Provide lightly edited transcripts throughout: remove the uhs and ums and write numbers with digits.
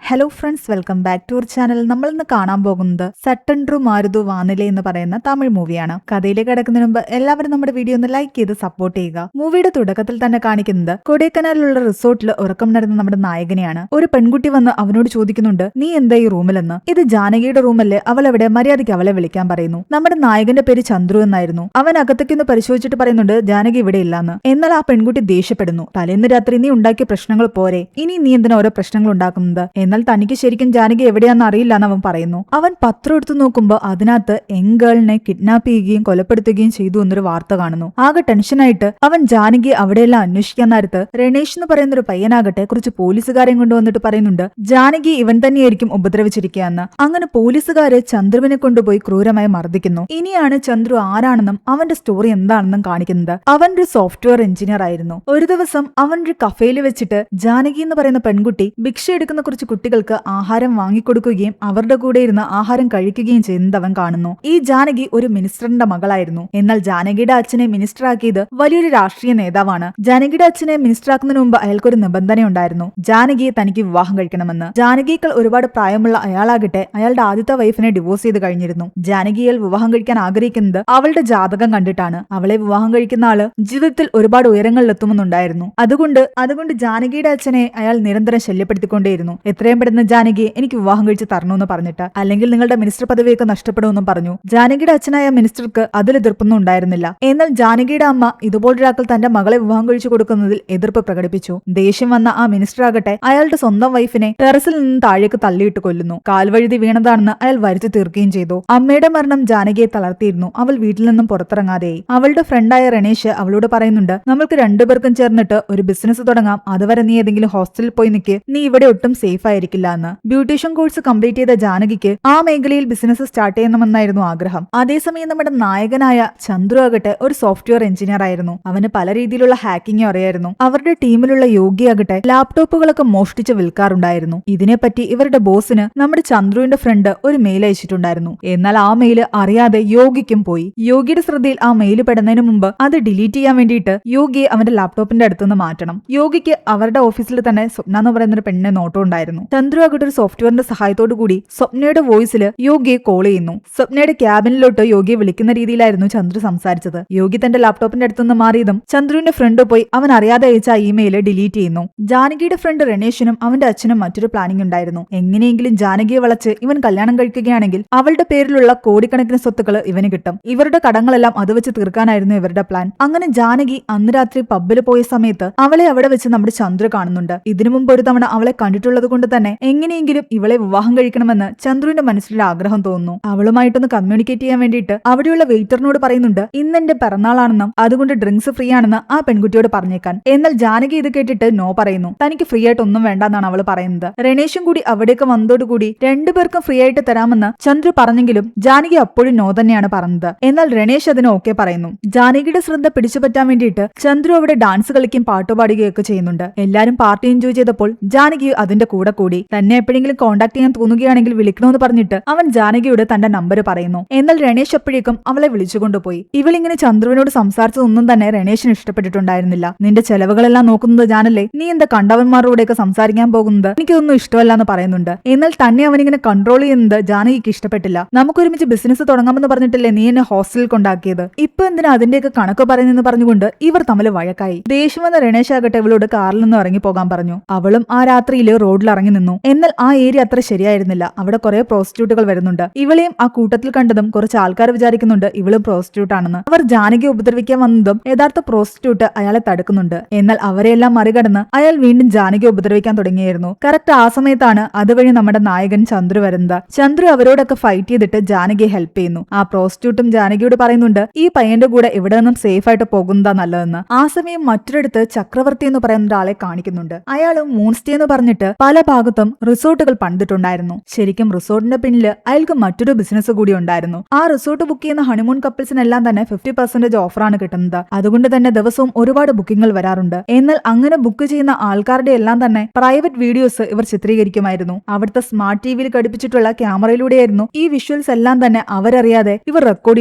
Hello friends, welcome back to our channel. നമ്മൾ ഇന്ന് കാണാൻ പോകുന്നത് സട്ടൻഡ്രു മാരുതു വാനിലെ എന്ന് പറയുന്ന തമിഴ് മൂവിയാണ്. കഥയിലേക്ക് കിടക്കുന്നതിന് മുമ്പ് എല്ലാവരും നമ്മുടെ വീഡിയോ ഒന്ന് ലൈക്ക് ചെയ്ത് സപ്പോർട്ട് ചെയ്യുക. മൂവിയുടെ തുടക്കത്തിൽ തന്നെ കാണിക്കുന്നത് കൊടൈക്കനാലിലുള്ള റിസോർട്ടിൽ ഉറക്കം നടന്ന നമ്മുടെ നായകനെയാണ്. ഒരു പെൺകുട്ടി വന്ന് അവനോട് ചോദിക്കുന്നുണ്ട്, നീ എന്താ ഈ റൂമിലെന്ന്. ഇത് ജാനകിയുടെ റൂമല്ലേ, അവൾ എവിടെ, മര്യാദയ്ക്ക് അവളെ വിളിക്കാൻ പറയുന്നു. നമ്മുടെ നായകന്റെ പേര് ചന്ദ്രു എന്നായിരുന്നു. അവൻ അകത്തേക്കൊന്ന് പരിശോധിച്ചിട്ട് പറയുന്നുണ്ട് ജാനകി ഇവിടെ ഇല്ലാന്ന്. എന്നാൽ ആ പെൺകുട്ടി ദേഷ്യപ്പെടുന്നു. തലേന്ന് രാത്രി നീ ഉണ്ടാക്കിയ പ്രശ്നങ്ങൾ പോരെ, ഇനി നീ എന്തിനാ ഓരോ പ്രശ്നങ്ങൾ ഉണ്ടാക്കുന്നത്. എന്നാൽ തനിക്ക് ശരിക്കും ജാനകി എവിടെയാണെന്ന് അറിയില്ല എന്ന് അവൻ പറയുന്നു. അവൻ പത്രം എടുത്തു നോക്കുമ്പോൾ അതിനകത്ത് എംഗേളിനെ കിഡ്നാപ്പ് ചെയ്യുകയും കൊലപ്പെടുത്തുകയും ചെയ്തു എന്നൊരു വാർത്ത കാണുന്നു. ആകെ ടെൻഷനായിട്ട് അവൻ ജാനകി അവിടെയെല്ലാം അന്വേഷിക്കാൻ നേരത്ത് രമേശ് എന്ന് പറയുന്ന ഒരു പയ്യനാകട്ടെ കുറച്ച് പോലീസുകാരെയും കൊണ്ടുവന്നിട്ട് പറയുന്നുണ്ട് ജാനകി ഇവൻ തന്നെയായിരിക്കും ഉപദ്രവിച്ചിരിക്കുകയെന്ന്. അങ്ങനെ പോലീസുകാര് ചന്ദ്രുവിനെ കൊണ്ടുപോയി ക്രൂരമായി മർദ്ദിക്കുന്നു. ഇനിയാണ് ചന്ദ്രു ആരാണെന്നും അവന്റെ സ്റ്റോറി എന്താണെന്നും കാണിക്കുന്നത്. അവൻ ഒരു സോഫ്റ്റ്വെയർ എഞ്ചിനീയർ ആയിരുന്നു. ഒരു ദിവസം അവൻ ഒരു കഫേയിൽ വെച്ചിട്ട് ജാനകി എന്ന് പറയുന്ന പെൺകുട്ടി ഭിക്ഷ എടുക്കുന്ന കുറച്ച് കുട്ടികൾക്ക് ആഹാരം വാങ്ങിക്കൊടുക്കുകയും അവരുടെ കൂടെ ഇരുന്ന് ആഹാരം കഴിക്കുകയും ചെയ്യുന്നത് അവൻ കാണുന്നു. ഈ ജാനകി ഒരു മിനിസ്റ്ററിന്റെ മകളായിരുന്നു. എന്നാൽ ജാനകിയുടെ അച്ഛനെ മിനിസ്റ്റർ ആക്കിയത് വലിയൊരു രാഷ്ട്രീയ നേതാവാണ്. ജാനകിയുടെ അച്ഛനെ മിനിസ്റ്റർ ആക്കുന്നതിന് മുമ്പ് അയാൾക്കൊരു നിബന്ധനയുണ്ടായിരുന്നു, ജാനകിയെ തനിക്ക് വിവാഹം കഴിക്കണമെന്ന്. ജാനകിയേക്കാൾ ഒരുപാട് പ്രായമുള്ള അയാളാകട്ടെ അയാളുടെ ആദ്യത്തെ വൈഫിനെ ഡിവോഴ്സ് ചെയ്ത് കഴിഞ്ഞിരുന്നു. ജാനകിയെ വിവാഹം കഴിക്കാൻ ആഗ്രഹിക്കുന്നത് അവളുടെ ജാതകം കണ്ടിട്ടാണ്. അവളെ വിവാഹം കഴിക്കുന്ന ആള് ജീവിതത്തിൽ ഒരുപാട് ഉയരങ്ങളിലെത്തുമെന്നുണ്ടായിരുന്നു. അതുകൊണ്ട് ജാനകിയുടെ അച്ഛനെ അയാൾ നിരന്തരം ശല്യപ്പെടുത്തിക്കൊണ്ടേയിരുന്നു. എത്രയും പെടുന്ന ജാനകിയെ എനിക്ക് വിവാഹം കഴിച്ച് തരണമെന്ന് പറഞ്ഞിട്ട്, അല്ലെങ്കിൽ നിങ്ങളുടെ മിനിസ്റ്റർ പദവിയൊക്കെ നഷ്ടപ്പെടുമെന്നും പറഞ്ഞു. ജാനകിയുടെ അച്ഛനായ മിനിസ്റ്റർക്ക് അതിൽ എതിർപ്പൊന്നും ഉണ്ടായിരുന്നില്ല. എന്നാൽ ജാനകിയുടെ അമ്മ ഇതുപോലൊരാൾക്ക് തന്റെ മകളെ വിവാഹം കഴിച്ചു കൊടുക്കുന്നതിൽ എതിർപ്പ് പ്രകടിപ്പിച്ചു. ദേഷ്യം വന്ന ആ മിനിസ്റ്റർ ആകട്ടെ അയാളുടെ സ്വന്തം വൈഫിനെ ടെറസിൽ നിന്ന് താഴേക്ക് തള്ളിയിട്ട് കൊല്ലുന്നു. കാൽവഴുതി വീണതാണെന്ന് അയാൾ വരുത്തി തീർക്കുകയും ചെയ്തു. അമ്മയുടെ മരണം ജാനകിയെ തളർത്തിയിരുന്നു. അവൾ വീട്ടിൽ നിന്നും പുറത്തിറങ്ങാതെയായി. അവളുടെ ഫ്രണ്ടായ റണേഷ് അവളോട് പറയുന്നുണ്ട്, നമ്മൾക്ക് രണ്ടുപേർക്കും ചേർന്നിട്ട് ഒരു ബിസിനസ് തുടങ്ങാം, അതുവരെ നീ ഏതെങ്കിലും ഹോസ്റ്റലിൽ പോയി നിൽക്ക്, നീ ഇവിടെ ഒട്ടും സേഫ് ആയിരിക്കില്ല എന്ന്. ബ്യൂട്ടീഷ്യൻ കോഴ്സ് കംപ്ലീറ്റ് ചെയ്ത ജാനകിക്ക് ആ മേഖലയിൽ ബിസിനസ് സ്റ്റാർട്ട് ചെയ്യണമെന്നായിരുന്നു ആഗ്രഹം. അതേസമയം നമ്മുടെ നായകനായ ചന്ദ്രു ആകട്ടെ ഒരു സോഫ്റ്റ്വെയർ എഞ്ചിനീയർ ആയിരുന്നു. അവന് പല രീതിയിലുള്ള ഹാക്കിംഗ് അറിയായിരുന്നു. അവരുടെ ടീമിലുള്ള യോഗി ആകട്ടെ ലാപ്ടോപ്പുകളൊക്കെ മോഷ്ടിച്ച് വിൽക്കാറുണ്ടായിരുന്നു. ഇതിനെപ്പറ്റി ഇവരുടെ ബോസിന് നമ്മുടെ ചന്ദ്രുവിന്റെ ഫ്രണ്ട് ഒരു മെയിൽ അയച്ചിട്ടുണ്ടായിരുന്നു. എന്നാൽ ആ മെയില് അറിയാതെ യോഗിക്കും പോയി. യോഗിയുടെ ശ്രദ്ധയിൽ ആ മെയിൽ പെടുന്നതിന് മുമ്പ് അത് ഡിലീറ്റ് ചെയ്യാൻ വേണ്ടിയിട്ട് യോഗിയെ അവന്റെ ലാപ്ടോപ്പിന്റെ അടുത്തുനിന്ന് മാറ്റണം. യോഗിക്ക് അവരുടെ ഓഫീസിൽ തന്നെ സ്വപ്ന എന്ന് പറയുന്ന ഒരു പെണ്ണിനെ നോട്ടം ഉണ്ടായിരുന്നു. ചന്ദ്രു ആകട്ടെ ഒരു സോഫ്റ്റ്വെയറിന്റെ സഹായത്തോടു കൂടി സ്വപ്നയുടെ വോയിസിൽ യോഗിയെ കോൾ ചെയ്യുന്നു. സ്വപ്നയുടെ ക്യാബിനിലോട്ട് യോഗിയെ വിളിക്കുന്ന രീതിയിലായിരുന്നു ചന്ദ്രു സംസാരിച്ചത്. യോഗി തന്റെ ലാപ്ടോപ്പിന്റെ അടുത്തുനിന്ന് മാറിയതും ചന്ദ്രുവിന്റെ ഫ്രണ്ട് പോയി അവൻ അറിയാതെ അയച്ച ഇമെയിൽ ഡിലീറ്റ് ചെയ്യുന്നു. ജാനകിയുടെ ഫ്രണ്ട് റണേഷിനും അവന്റെ അച്ഛനും മറ്റൊരു പ്ലാനിംഗ് ഉണ്ടായിരുന്നു. എങ്ങനെയെങ്കിലും ജാനകിയെ വളച്ച് ഇവൻ കല്യാണം കഴിക്കുകയാണെങ്കിൽ അവളുടെ പേരിലുള്ള കോടിക്കണക്കിന് സ്വത്തുക്കൾ ഇവന് കിട്ടും. ഇവരുടെ കടങ്ങളെല്ലാം അത് വെച്ച് തീർക്കാനായിരുന്നു ഇവരുടെ പ്ലാൻ. അങ്ങനെ ജാനകി അന്ന് രാത്രി പബ്ബിൽ പോയ സമയത്ത് അവളെ അവിടെ വെച്ച് നമ്മുടെ ചന്ദ്രു കാണുന്നുണ്ട്. ഇതിനു മുമ്പ് ഒരു തവണ അവളെ കണ്ടിട്ടുള്ളത് കൊണ്ട് തന്നെ എങ്ങനെയെങ്കിലും ഇവളെ വിവാഹം കഴിക്കണമെന്ന് ചന്ദ്രുവിന്റെ മനസ്സിലൊരു ആഗ്രഹം തോന്നുന്നു. അവളുമായിട്ടൊന്ന് കമ്മ്യൂണിക്കേറ്റ് ചെയ്യാൻ വേണ്ടിയിട്ട് അവിടെയുള്ള വെയിറ്ററിനോട് പറയുന്നുണ്ട്, ഇന്ന് എന്റെ പിറന്നാളാണെന്നും അതുകൊണ്ട് ഡ്രിങ്ക്സ് ഫ്രീ ആണെന്ന് ആ പെൺകുട്ടിയോട് പറഞ്ഞേക്കാൻ. എന്നാൽ ജാനകി ഇത് കേട്ടിട്ട് നോ പറയുന്നു. തനിക്ക് ഫ്രീ ആയിട്ട് ഒന്നും വേണ്ടെന്നാണ് അവൾ പറയുന്നത്. റണേഷും കൂടി അവിടേക്ക് വന്നതോടുകൂടി രണ്ടുപേർക്കും ഫ്രീ ആയിട്ട് തരാമെന്ന് ചന്ദ്രു പറഞ്ഞെങ്കിലും ജാനകി അപ്പോഴും നോ തന്നെയാണ് പറഞ്ഞത്. എന്നാൽ റണേഷ് അതിന് ഓക്കെ പറയുന്നു. ജാനകിയുടെ ശ്രദ്ധ പിടിച്ചുപറ്റാൻ വേണ്ടിയിട്ട് ചന്ദ്രു അവിടെ ഡാൻസ് കളിക്കും പാട്ടുപാടുകയൊക്കെ ചെയ്യുന്നുണ്ട്. എല്ലാരും പാർട്ടി എൻജോയ് ചെയ്തപ്പോൾ ജാനകി അതിന്റെ കൂടെ കൂടി. തന്നെ എപ്പോഴെങ്കിലും കോൺടാക്ട് ചെയ്യാൻ തോന്നുകയാണെങ്കിൽ വിളിക്കണമെന്ന് പറഞ്ഞിട്ട് അവൻ ജാനകിയോട് തന്റെ നമ്പർ പറയുന്നു. എന്നാൽ റണേഷ് അപ്പോഴേക്കും അവളെ വിളിച്ചുകൊണ്ടുപോയി. ഇവളിങ്ങനെ ചന്ദ്രുവിനോട് സംസാരിച്ചതൊന്നും തന്നെ റണേഷിന് ഇഷ്ടപ്പെട്ടിട്ടുണ്ടായിരുന്നില്ല. നിന്റെ ചെലവുകളെല്ലാം നോക്കുന്നത് ഞാനല്ലേ, നീ എന്താ കണ്ടവന്മാരോടെയൊക്കെ സംസാരിക്കാൻ പോകുന്നത്, എനിക്കൊന്നും ഇഷ്ടമല്ല എന്ന് പറയുന്നുണ്ട്. എന്നാൽ തന്നെ അവനിങ്ങനെ കൺട്രോൾ ചെയ്യുന്നത് ജാനകിക്ക് ഇഷ്ടപ്പെട്ടില്ല. നമുക്കൊരുമിച്ച് ബിസിനസ് തുടങ്ങാമെന്ന് പറഞ്ഞിട്ടില്ലേ നീ എന്നെ ഹോസ്റ്റലിൽ കൊണ്ടാക്കിയത്, ഇപ്പൊ എന്തിനാ അതിന്റെയൊക്കെ കണക്ക് പറയുന്നെന്ന് പറഞ്ഞുകൊണ്ട് ഇവർ തമ്മിൽ വഴക്കായി. ദേഷ്യം വന്ന റണേഷ് ആകട്ടെ ഇവളോട് കാറിൽ നിന്ന് ഇറങ്ങി പോകാൻ പറഞ്ഞു. അവളും ആ രാത്രിയിൽ റോഡിൽ ഇറങ്ങി നിന്നു. എന്നാൽ ആ ഏരിയ അത്ര ശരിയായിരുന്നില്ല. അവിടെ കുറെ പ്രോസ്റ്റിറ്റ്യൂട്ടുകൾ വരുന്നുണ്ട്. ഇവളെയും ആ കൂട്ടത്തിൽ കണ്ടതും കുറച്ച് ആൾക്കാർ വിചാരിക്കുന്നുണ്ട് ഇവളും പ്രോസ്റ്റിറ്റ്യൂട്ട് ആണെന്ന്. അവർ ജാനകിയെ ഉപദ്രവിക്കാൻ വന്നതും യഥാർത്ഥ പ്രോസ്റ്റിറ്റ്യൂട്ട് അയാളെ തടുക്കുന്നുണ്ട്. എന്നാൽ അവരെല്ലാം മറികടന്ന് അയാൾ വീണ്ടും ജാനകിയെ ഉപദ്രവിക്കാൻ തുടങ്ങിയായിരുന്നു. കറക്റ്റ് ആ സമയത്താണ് അതുവഴി നമ്മുടെ നായകൻ ചന്ദ്രു വരുന്നത്. ചന്ദ്രു അവരോടൊക്കെ ഫൈറ്റ് ചെയ്തിട്ട് ജാനകിയെ ഹെൽപ്പ് ചെയ്യുന്നു. ആ പ്രോസ്റ്റിറ്റ്യൂട്ടും ജാനകിയോട് പറയുന്നുണ്ട് ഈ പയ്യന്റെ കൂടെ ഇവിടെ നിന്നും സേഫ് ആയിട്ട് പോകുന്നതാ നല്ലതെന്ന്. ആ സമയം മറ്റൊരിടത്ത് ചക്രവർത്തി എന്ന് പറയുന്ന ഒരാളെ കാണിക്കുന്നുണ്ട്. അയാൾ മൂൺസ്റ്റേ എന്ന് പറഞ്ഞിട്ട് പല ഭാഗത്തും റിസോർട്ടുകൾ പണിതിട്ടുണ്ടായിരുന്നു. ശരിക്കും റിസോർട്ടിന്റെ പിന്നില് അയാൾക്ക് മറ്റൊരു ബിസിനസ് കൂടി ഉണ്ടായിരുന്നു. ആ റിസോർട്ട് ബുക്ക് ചെയ്യുന്ന ഹണിമൂൺ കപ്പിൾസിനെല്ലാം തന്നെ 50% ഓഫറാണ് കിട്ടുന്നത്. അതുകൊണ്ട് തന്നെ ദിവസവും ഒരുപാട് ബുക്കിംഗുകൾ വരാറുണ്ട്. എന്നാൽ അങ്ങനെ ബുക്ക് ചെയ്യുന്ന ആൾക്കാരുടെ എല്ലാം തന്നെ പ്രൈവറ്റ് വീഡിയോസ് ഇവർ ചിത്രീകരിക്കുമായിരുന്നു. അവിടുത്തെ സ്മാർട്ട് ടിവിയിൽ ഘടിപ്പിച്ചിട്ടുള്ള ക്യാമറയിലൂടെയായിരുന്നു ഈ വിഷ്വൽസ് എല്ലാം തന്നെ അവരറിയാതെ ഇവർ റെക്കോർഡ്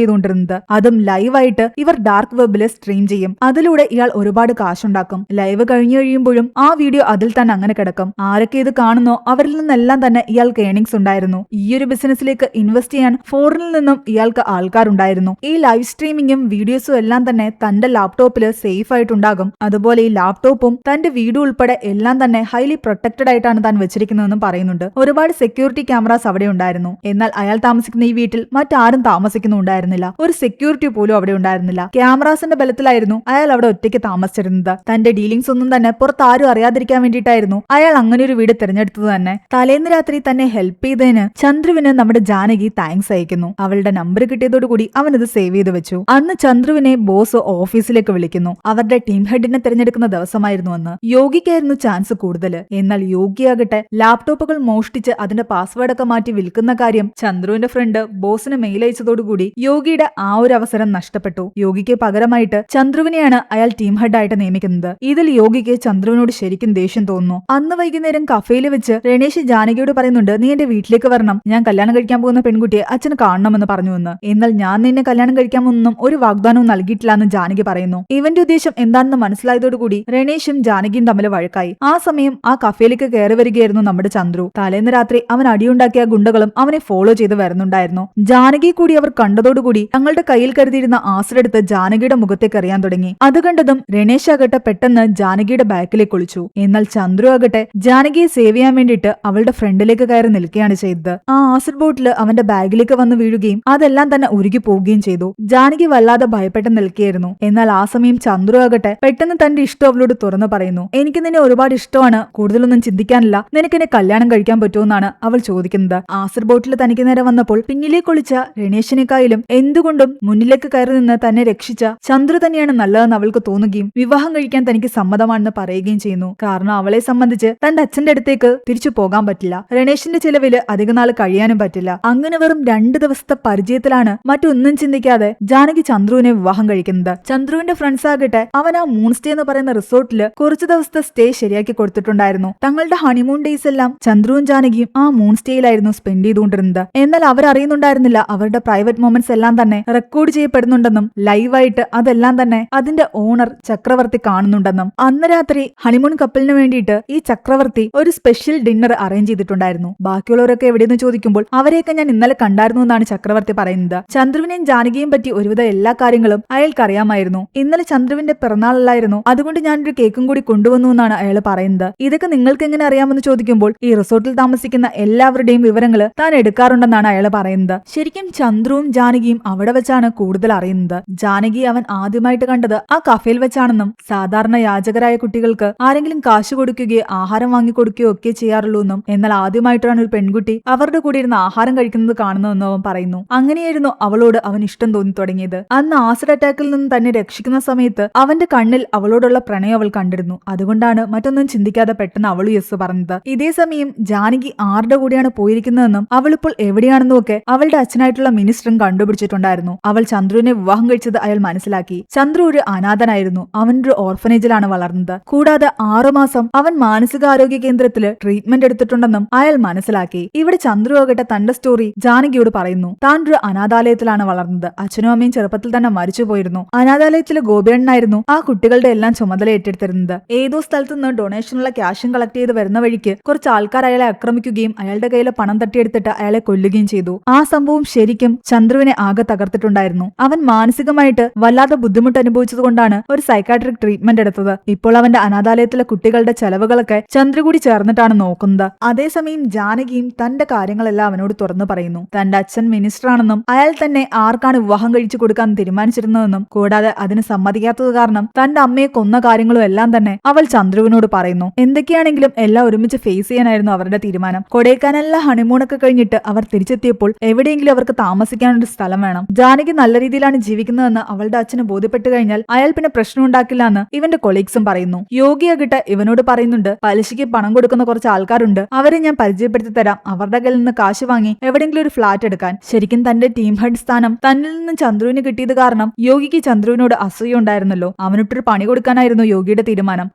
ചെയ്തുകൊണ്ടിരുന്നത്. അതും ലൈവായിട്ട് ഇവർ ഡാർക്ക് വെബില് സ്ട്രീം ചെയ്യും. അതിലൂടെ ഇയാൾ ഒരുപാട് കാശുണ്ടാക്കും. ലൈവ് കഴിഞ്ഞു കഴിയുമ്പോഴും ആ വീഡിയോ അതിൽ തന്നെ അങ്ങനെ കിടക്കും. ആരൊക്കെ ഇത് കാണും കാണുന്നോ അവരിൽ നിന്നെല്ലാം തന്നെ ഇയാൾക്ക് ഏണിങ്സ് ഉണ്ടായിരുന്നു. ഈ ഒരു ബിസിനസ്സിലേക്ക് ഇൻവെസ്റ്റ് ചെയ്യാൻ ഫോറിനിൽ നിന്നും ഇയാൾക്ക് ആൾക്കാരുണ്ടായിരുന്നു. ഈ ലൈവ് സ്ട്രീമിംഗും വീഡിയോസും എല്ലാം തന്നെ തന്റെ ലാപ്ടോപ്പിൽ സേഫ് ആയിട്ടുണ്ടാകും. അതുപോലെ ഈ ലാപ്ടോപ്പും തന്റെ വീട് ഉൾപ്പെടെ എല്ലാം തന്നെ ഹൈലി പ്രൊട്ടക്റ്റഡ് ആയിട്ടാണ് താൻ വെച്ചിരിക്കുന്നതെന്നും പറയുന്നുണ്ട്. ഒരുപാട് സെക്യൂരിറ്റി ക്യാമറാസ് അവിടെ ഉണ്ടായിരുന്നു. എന്നാൽ അയാൾ താമസിക്കുന്ന ഈ വീട്ടിൽ മറ്റാരും താമസിക്കുന്നുണ്ടായിരുന്നില്ല. ഒരു സെക്യൂരിറ്റി പോലും അവിടെ ഉണ്ടായിരുന്നില്ല. ക്യാമറാസിന്റെ ബലത്തിലായിരുന്നു അയാൾ അവിടെ ഒറ്റയ്ക്ക് താമസിച്ചിരുന്നത്. തന്റെ ഡീലിംഗ്സ് ഒന്നും തന്നെ പുറത്ത് ആരും അറിയാതിരിക്കാൻ വേണ്ടിയിട്ടായിരുന്നു അയാൾ അങ്ങനെ ഒരു വീട് തിരഞ്ഞെടുത്തത് തന്നെ. തലേന്ന് രാത്രി തന്നെ ഹെൽപ്പ് ചെയ്തതിന് ചന്ദ്രുവിന് നമ്മുടെ ജാനകി താങ്ക്സ് അയക്കുന്നു. അവളുടെ നമ്പർ കിട്ടിയതോടുകൂടി അവനത് സേവ് ചെയ്ത് വെച്ചു. അന്ന് ചന്ദ്രുവിനെ ബോസ് ഓഫീസിലേക്ക് വിളിക്കുന്നു. അവരുടെ ടീം ഹെഡിനെ തിരഞ്ഞെടുക്കുന്ന ദിവസമായിരുന്നു അന്ന്. യോഗിക്കായിരുന്നു ചാൻസ് കൂടുതൽ. എന്നാൽ യോഗിയാകട്ടെ ലാപ്ടോപ്പുകൾ മോഷ്ടിച്ച് അതിന്റെ പാസ്വേഡ് ഒക്കെ മാറ്റി വിൽക്കുന്ന കാര്യം ചന്ദ്രുവിന്റെ ഫ്രണ്ട് ബോസിന് മെയിൽ അയച്ചതോടുകൂടി യോഗിയുടെ ആ ഒരു അവസരം നഷ്ടപ്പെട്ടു. യോഗിക്ക് പകരമായിട്ട് ചന്ദ്രുവിനെയാണ് അയാൾ ടീം ഹെഡ് ആയിട്ട് നിയമിക്കുന്നത്. ഇതിൽ യോഗിക്ക് ചന്ദ്രുവിനോട് ശരിക്കും ദേഷ്യം തോന്നുന്നു. അന്ന് വൈകുന്നേരം കഫേയിൽ വെച്ച് രണേഷ് ജാനകിയോട് പറയുന്നുണ്ട്, നീ എന്റെ വീട്ടിലേക്ക് വരണം, ഞാൻ കല്യാണം കഴിക്കാൻ പോകുന്ന പെൺകുട്ടിയെ അച്ഛന് കാണണമെന്ന് പറഞ്ഞുവെന്ന്. എന്നാൽ ഞാൻ നിന്നെ കല്യാണം കഴിക്കാമെന്നും ഒരു വാഗ്ദാനവും നൽകിയിട്ടില്ല എന്ന് ജാനകി പറയുന്നു. ഇവന്റെ ഉദ്ദേശം എന്താണെന്ന് മനസ്സിലായതോടുകൂടി രണേഷും ജാനകിയും തമ്മിൽ വഴക്കായി. ആ സമയം ആ കഫേയിലേക്ക് കയറി വരികയായിരുന്നു നമ്മുടെ ചന്ദ്രു. തലേന്ന് രാത്രി അവൻ അടിയുണ്ടാക്കിയ ഗുണ്ടകളും അവനെ ഫോളോ ചെയ്ത് വരുന്നുണ്ടായിരുന്നു. ജാനകി കൂടി അവർ കണ്ടതോടുകൂടി തങ്ങളുടെ കയ്യിൽ കരുതിയിരുന്ന ആസിഡ് എടുത്ത് ജാനകിയുടെ മുഖത്തേക്ക് എറിയാൻ തുടങ്ങി. അത് കണ്ടതും രണേഷ് ആകട്ടെ പെട്ടെന്ന് ജാനകിയുടെ ബാക്കിലേക്ക് ഒളിച്ചു. എന്നാൽ ചന്ദ്രു ആകട്ടെ ജാനകിയെ സേവ് ചെയ്യാൻ വേണ്ടിയിട്ട് അവളുടെ ഫ്രണ്ടിലേക്ക് കയറി നിൽക്കുകയാണ് ചെയ്തത്. ആ ആസിഡ് ബോട്ടിൽ അവന്റെ ബാഗിലേക്ക് വന്ന് വീഴുകയും അതെല്ലാം തന്നെ ഉരുകി പോവുകയും ചെയ്തു. ജാനകി വല്ലാതെ ഭയപ്പെട്ട് നിൽക്കുകയായിരുന്നു. എന്നാൽ ആ സമയം ചന്ദ്രു ആകട്ടെ പെട്ടെന്ന് തന്റെ ഇഷ്ടം അവളോട് തുറന്നു പറയുന്നു. എനിക്ക് നിന്നെ ഒരുപാട് ഇഷ്ടമാണ്, കൂടുതലൊന്നും ചിന്തിക്കാനില്ല, നിനക്ക് എന്നെ കല്യാണം കഴിക്കാൻ പറ്റുമെന്നാണ് അവൾ ചോദിക്കുന്നത്. ആസിഡ് ബോട്ടിൽ തനിക്ക് നേരെ വന്നപ്പോൾ പിന്നിലേക്ക് ഒളിച്ച രണേഷിനെക്കായാലും എന്തുകൊണ്ടും മുന്നിലേക്ക് കയറി നിന്ന് തന്നെ രക്ഷിച്ച ചന്ദ്രു തന്നെയാണ് നല്ലതെന്ന് അവൾക്ക് തോന്നുകയും വിവാഹം കഴിക്കാൻ തനിക്ക് സമ്മതമാണെന്ന് പറയുകയും ചെയ്യുന്നു. കാരണം അവളെ സംബന്ധിച്ച് തന്റെ അച്ഛന്റെ അടുത്തേക്ക് തിരിച്ചു പോകാൻ പറ്റില്ല, രണേഷിന്റെ ചിലവില് അധികനാൾ കഴിയാനും പറ്റില്ല. അങ്ങനെ വെറും 2 ദിവസത്തെ പരിചയത്തിലാണ് മറ്റൊന്നും ചിന്തിക്കാതെ ജാനകി ചന്ദ്രുവിനെ വിവാഹം കഴിക്കുന്നത്. ചന്ദ്രുവിന്റെ ഫ്രണ്ട്സ് ആകട്ടെ അവൻ ആ മൂൺ സ്റ്റേ എന്ന് പറയുന്ന റിസോർട്ടില് കുറച്ചു ദിവസത്തെ സ്റ്റേ ശരിയാക്കി കൊടുത്തിട്ടുണ്ടായിരുന്നു. തങ്ങളുടെ ഹണിമൂൺ ഡേയ്സ് എല്ലാം ചന്ദ്രുവും ജാനകിയും ആ മൂൺ സ്റ്റേയിലായിരുന്നു സ്പെൻഡ് ചെയ്തുകൊണ്ടിരുന്നത്. എന്നാൽ അവർ അറിയുന്നുണ്ടായിരുന്നില്ല അവരുടെ പ്രൈവറ്റ് മൊമെന്റ്സ് എല്ലാം തന്നെ റെക്കോർഡ് ചെയ്യപ്പെടുന്നുണ്ടെന്നും ലൈവായിട്ട് അതെല്ലാം തന്നെ അതിന്റെ ഓണർ ചക്രവർത്തി കാണുന്നുണ്ടെന്നും. അന്ന് രാത്രി ഹണിമൂൺ കപ്പിളിന് വേണ്ടിയിട്ട് ഈ ചക്രവർത്തി ഒരു സ്പെഷ്യൽ ഡിന്നർ അറേഞ്ച് ചെയ്തിട്ടുണ്ടായിരുന്നു. ബാക്കിയുള്ളവരൊക്കെ എവിടെയെന്ന് ചോദിക്കുമ്പോൾ അവരെയൊക്കെ ഞാൻ ഇന്നലെ കണ്ടായിരുന്നു എന്നാണ് ചക്രവർത്തി പറയുന്നത്. ചന്ദ്രുവിനെയും ജാനകിയെയും പറ്റി ഒരുവിധ എല്ലാ കാര്യങ്ങളും അയാൾക്ക് അറിയാമായിരുന്നു. ഇന്നലെ ചന്ദ്രുവിന്റെ പിറന്നാളല്ലായിരുന്നു, അതുകൊണ്ട് ഞാനൊരു കേക്കും കൂടി കൊണ്ടുവന്നു എന്നാണ് അയാൾ പറയുന്നത്. ഇതൊക്കെ നിങ്ങൾക്ക് എങ്ങനെ അറിയാമെന്ന് ചോദിക്കുമ്പോൾ ഈ റിസോർട്ടിൽ താമസിക്കുന്ന എല്ലാവരുടെയും വിവരങ്ങൾ താൻ എടുക്കാറുണ്ടെന്നാണ് അയാൾ പറയുന്നത്. ശരിക്കും ചന്ദ്രുവും ജാനകിയും അവിടെ വെച്ചാണ് കൂടുതൽ അറിയുന്നത്. ജാനകി അവൻ ആദ്യമായിട്ട് കണ്ടത് ആ കഫേയിൽ വെച്ചാണെന്നും സാധാരണ യാചകരായ കുട്ടികൾക്ക് ആരെങ്കിലും കാശ് കൊടുക്കുകയോ ആഹാരം വാങ്ങിക്കൊടുക്കുകയോ ഒക്കെ ചെയ്യാറുള്ളൂ എന്നും, എന്നാൽ ആദ്യമായിട്ടാണ് ഒരു പെൺകുട്ടി അവരുടെ കൂടെ ഇരുന്ന് ആഹാരം കഴിക്കുന്നത് കാണുന്നതെന്നും അവൻ പറയുന്നു. അങ്ങനെയായിരുന്നു അവളോട് അവൻ ഇഷ്ടം തോന്നി തുടങ്ങിയത്. അന്ന് ആസിഡ് അറ്റാക്കിൽ നിന്ന് തന്നെ രക്ഷിക്കുന്ന സമയത്ത് അവന്റെ കണ്ണിൽ അവളോടുള്ള പ്രണയം അവൾ കണ്ടിരുന്നു. അതുകൊണ്ടാണ് മറ്റൊന്നും ചിന്തിക്കാതെ പെട്ടെന്ന് അവൾ യെസ് പറഞ്ഞത്. ഇതേ സമയം ജാനകി ആരുടെ കൂടെയാണ് പോയിരിക്കുന്നതെന്നും അവളിപ്പോൾ എവിടെയാണെന്നും ഒക്കെ അവളുടെ അച്ഛനായിട്ടുള്ള മിനിസ്റ്ററും കണ്ടുപിടിച്ചിട്ടുണ്ടായിരുന്നു. അവൾ ചന്ദ്രുവിനെ വിവാഹം കഴിച്ചത് അയാൾ മനസ്സിലാക്കി. ചന്ദ്രു ഒരു അനാഥനായിരുന്നു. അവനൊരു ഓർഫനേജിലാണ് വളർന്നത്. കൂടാതെ 6 മാസം അവൻ മാനസികാരോഗ്യ കേന്ദ്രത്തില് ട്രീറ്റ്മെന്റ് എടുത്തിട്ടുണ്ടെന്നും അയാൾ മനസ്സിലാക്കി. ഇവിടെ ചന്ദ്രു ആകട്ടെ തന്റെ സ്റ്റോറി ജാനകിയോട് പറയുന്നു. താൻ ഒരു അനാഥാലയത്തിലാണ് വളർന്നത്. അച്ഛനും അമ്മയും ചെറുപ്പത്തിൽ തന്നെ മരിച്ചുപോയിരുന്നു. അനാഥാലയത്തിലെ ഗോപിയണ്ണനായിരുന്നു ആ കുട്ടികളുടെ എല്ലാം ചുമതല ഏറ്റെടുത്തിരുന്നത്. ഏതോ സ്ഥലത്ത് നിന്ന് ഡൊണേഷനുള്ള ക്യാഷും കളക്ട് ചെയ്ത് വരുന്ന വഴിക്ക് കുറച്ച് ആൾക്കാർ അയാളെ ആക്രമിക്കുകയും അയാളുടെ കയ്യിലെ പണം തട്ടിയെടുത്തിട്ട് അയാളെ കൊല്ലുകയും ചെയ്തു. ആ സംഭവം ശരിക്കും ചന്ദ്രുവിനെ ആകെ തകർത്തിട്ടുണ്ടായിരുന്നു. അവൻ മാനസികമായിട്ട് വല്ലാതെ ബുദ്ധിമുട്ട് അനുഭവിച്ചതുകൊണ്ടാണ് ഒരു സൈക്കാട്രിക് ട്രീറ്റ്മെന്റ് എടുത്തത്. ഇപ്പോൾ അവന്റെ അനാഥാലയത്തിലെ കുട്ടികളുടെ ചെലവുകളൊക്കെ ചന്ദ്രു കൂടി ചേർന്നിട്ടാണ് നോക്കുന്നത്. അതേസമയം ജാനകിയും തന്റെ കാര്യങ്ങളെല്ലാം അവനോട് തുറന്നു പറയുന്നു. തന്റെ അച്ഛൻ മിനിസ്റ്റർ ആണെന്നും അയാൾ തന്നെ ആർക്കാണ് വിവാഹം കഴിച്ചു കൊടുക്കാൻ തീരുമാനിച്ചിരുന്നതെന്നും കൂടാതെ അതിന് സമ്മതിക്കാത്തത് കാരണം തന്റെ അമ്മയെ കൊന്ന കാര്യങ്ങളും എല്ലാം തന്നെ അവൾ ചന്ദ്രുവിനോട് പറയുന്നു. എന്തൊക്കെയാണെങ്കിലും എല്ലാം ഒരുമിച്ച് ഫേസ് ചെയ്യാനായിരുന്നു അവരുടെ തീരുമാനം. കൊടൈക്കനാലിലെ ഹണിമൂണൊക്കെ കഴിഞ്ഞിട്ട് അവർ തിരിച്ചെത്തിയപ്പോൾ എവിടെയെങ്കിലും അവർക്ക് താമസിക്കാനൊരു സ്ഥലം വേണം. ജാനകി നല്ല രീതിയിലാണ് ജീവിക്കുന്നതെന്ന് അവളുടെ അച്ഛന് ബോധ്യപ്പെട്ടു കഴിഞ്ഞാൽ അയാൾ പിന്നെ പ്രശ്നം ഉണ്ടാക്കില്ല എന്ന് ഇവന്റെ കൊളീഗ്സും പറയുന്നു. യോഗിയാകട്ടെ ഇവനോട് പറയുന്നുണ്ട്, പലിശയ്ക്ക് പണം കൊടുക്കുന്ന കുറച്ച് ആൾക്കാരുണ്ട്, അവരെ ഞാൻ പരിചയപ്പെടുത്തി തരാം, അവരുടെ കയ്യിൽ നിന്ന് കാശ് വാങ്ങി എവിടെയെങ്കിലും ഒരു ഫ്ലാറ്റ് എടുക്കാൻ. ശരിക്കും തന്റെ ടീം ഹെഡ് സ്ഥാനം തന്നിൽ നിന്ന് ചന്ദ്രുവിന് കിട്ടിയത് കാരണം യോഗിക്ക് ചന്ദ്രുവിനോട് അസൂയ ഉണ്ടായിരുന്നല്ലോ. അവനിട്ടൊരു പണി കൊടുക്കാനായിരുന്നു യോഗിയുടെ തീരുമാനം.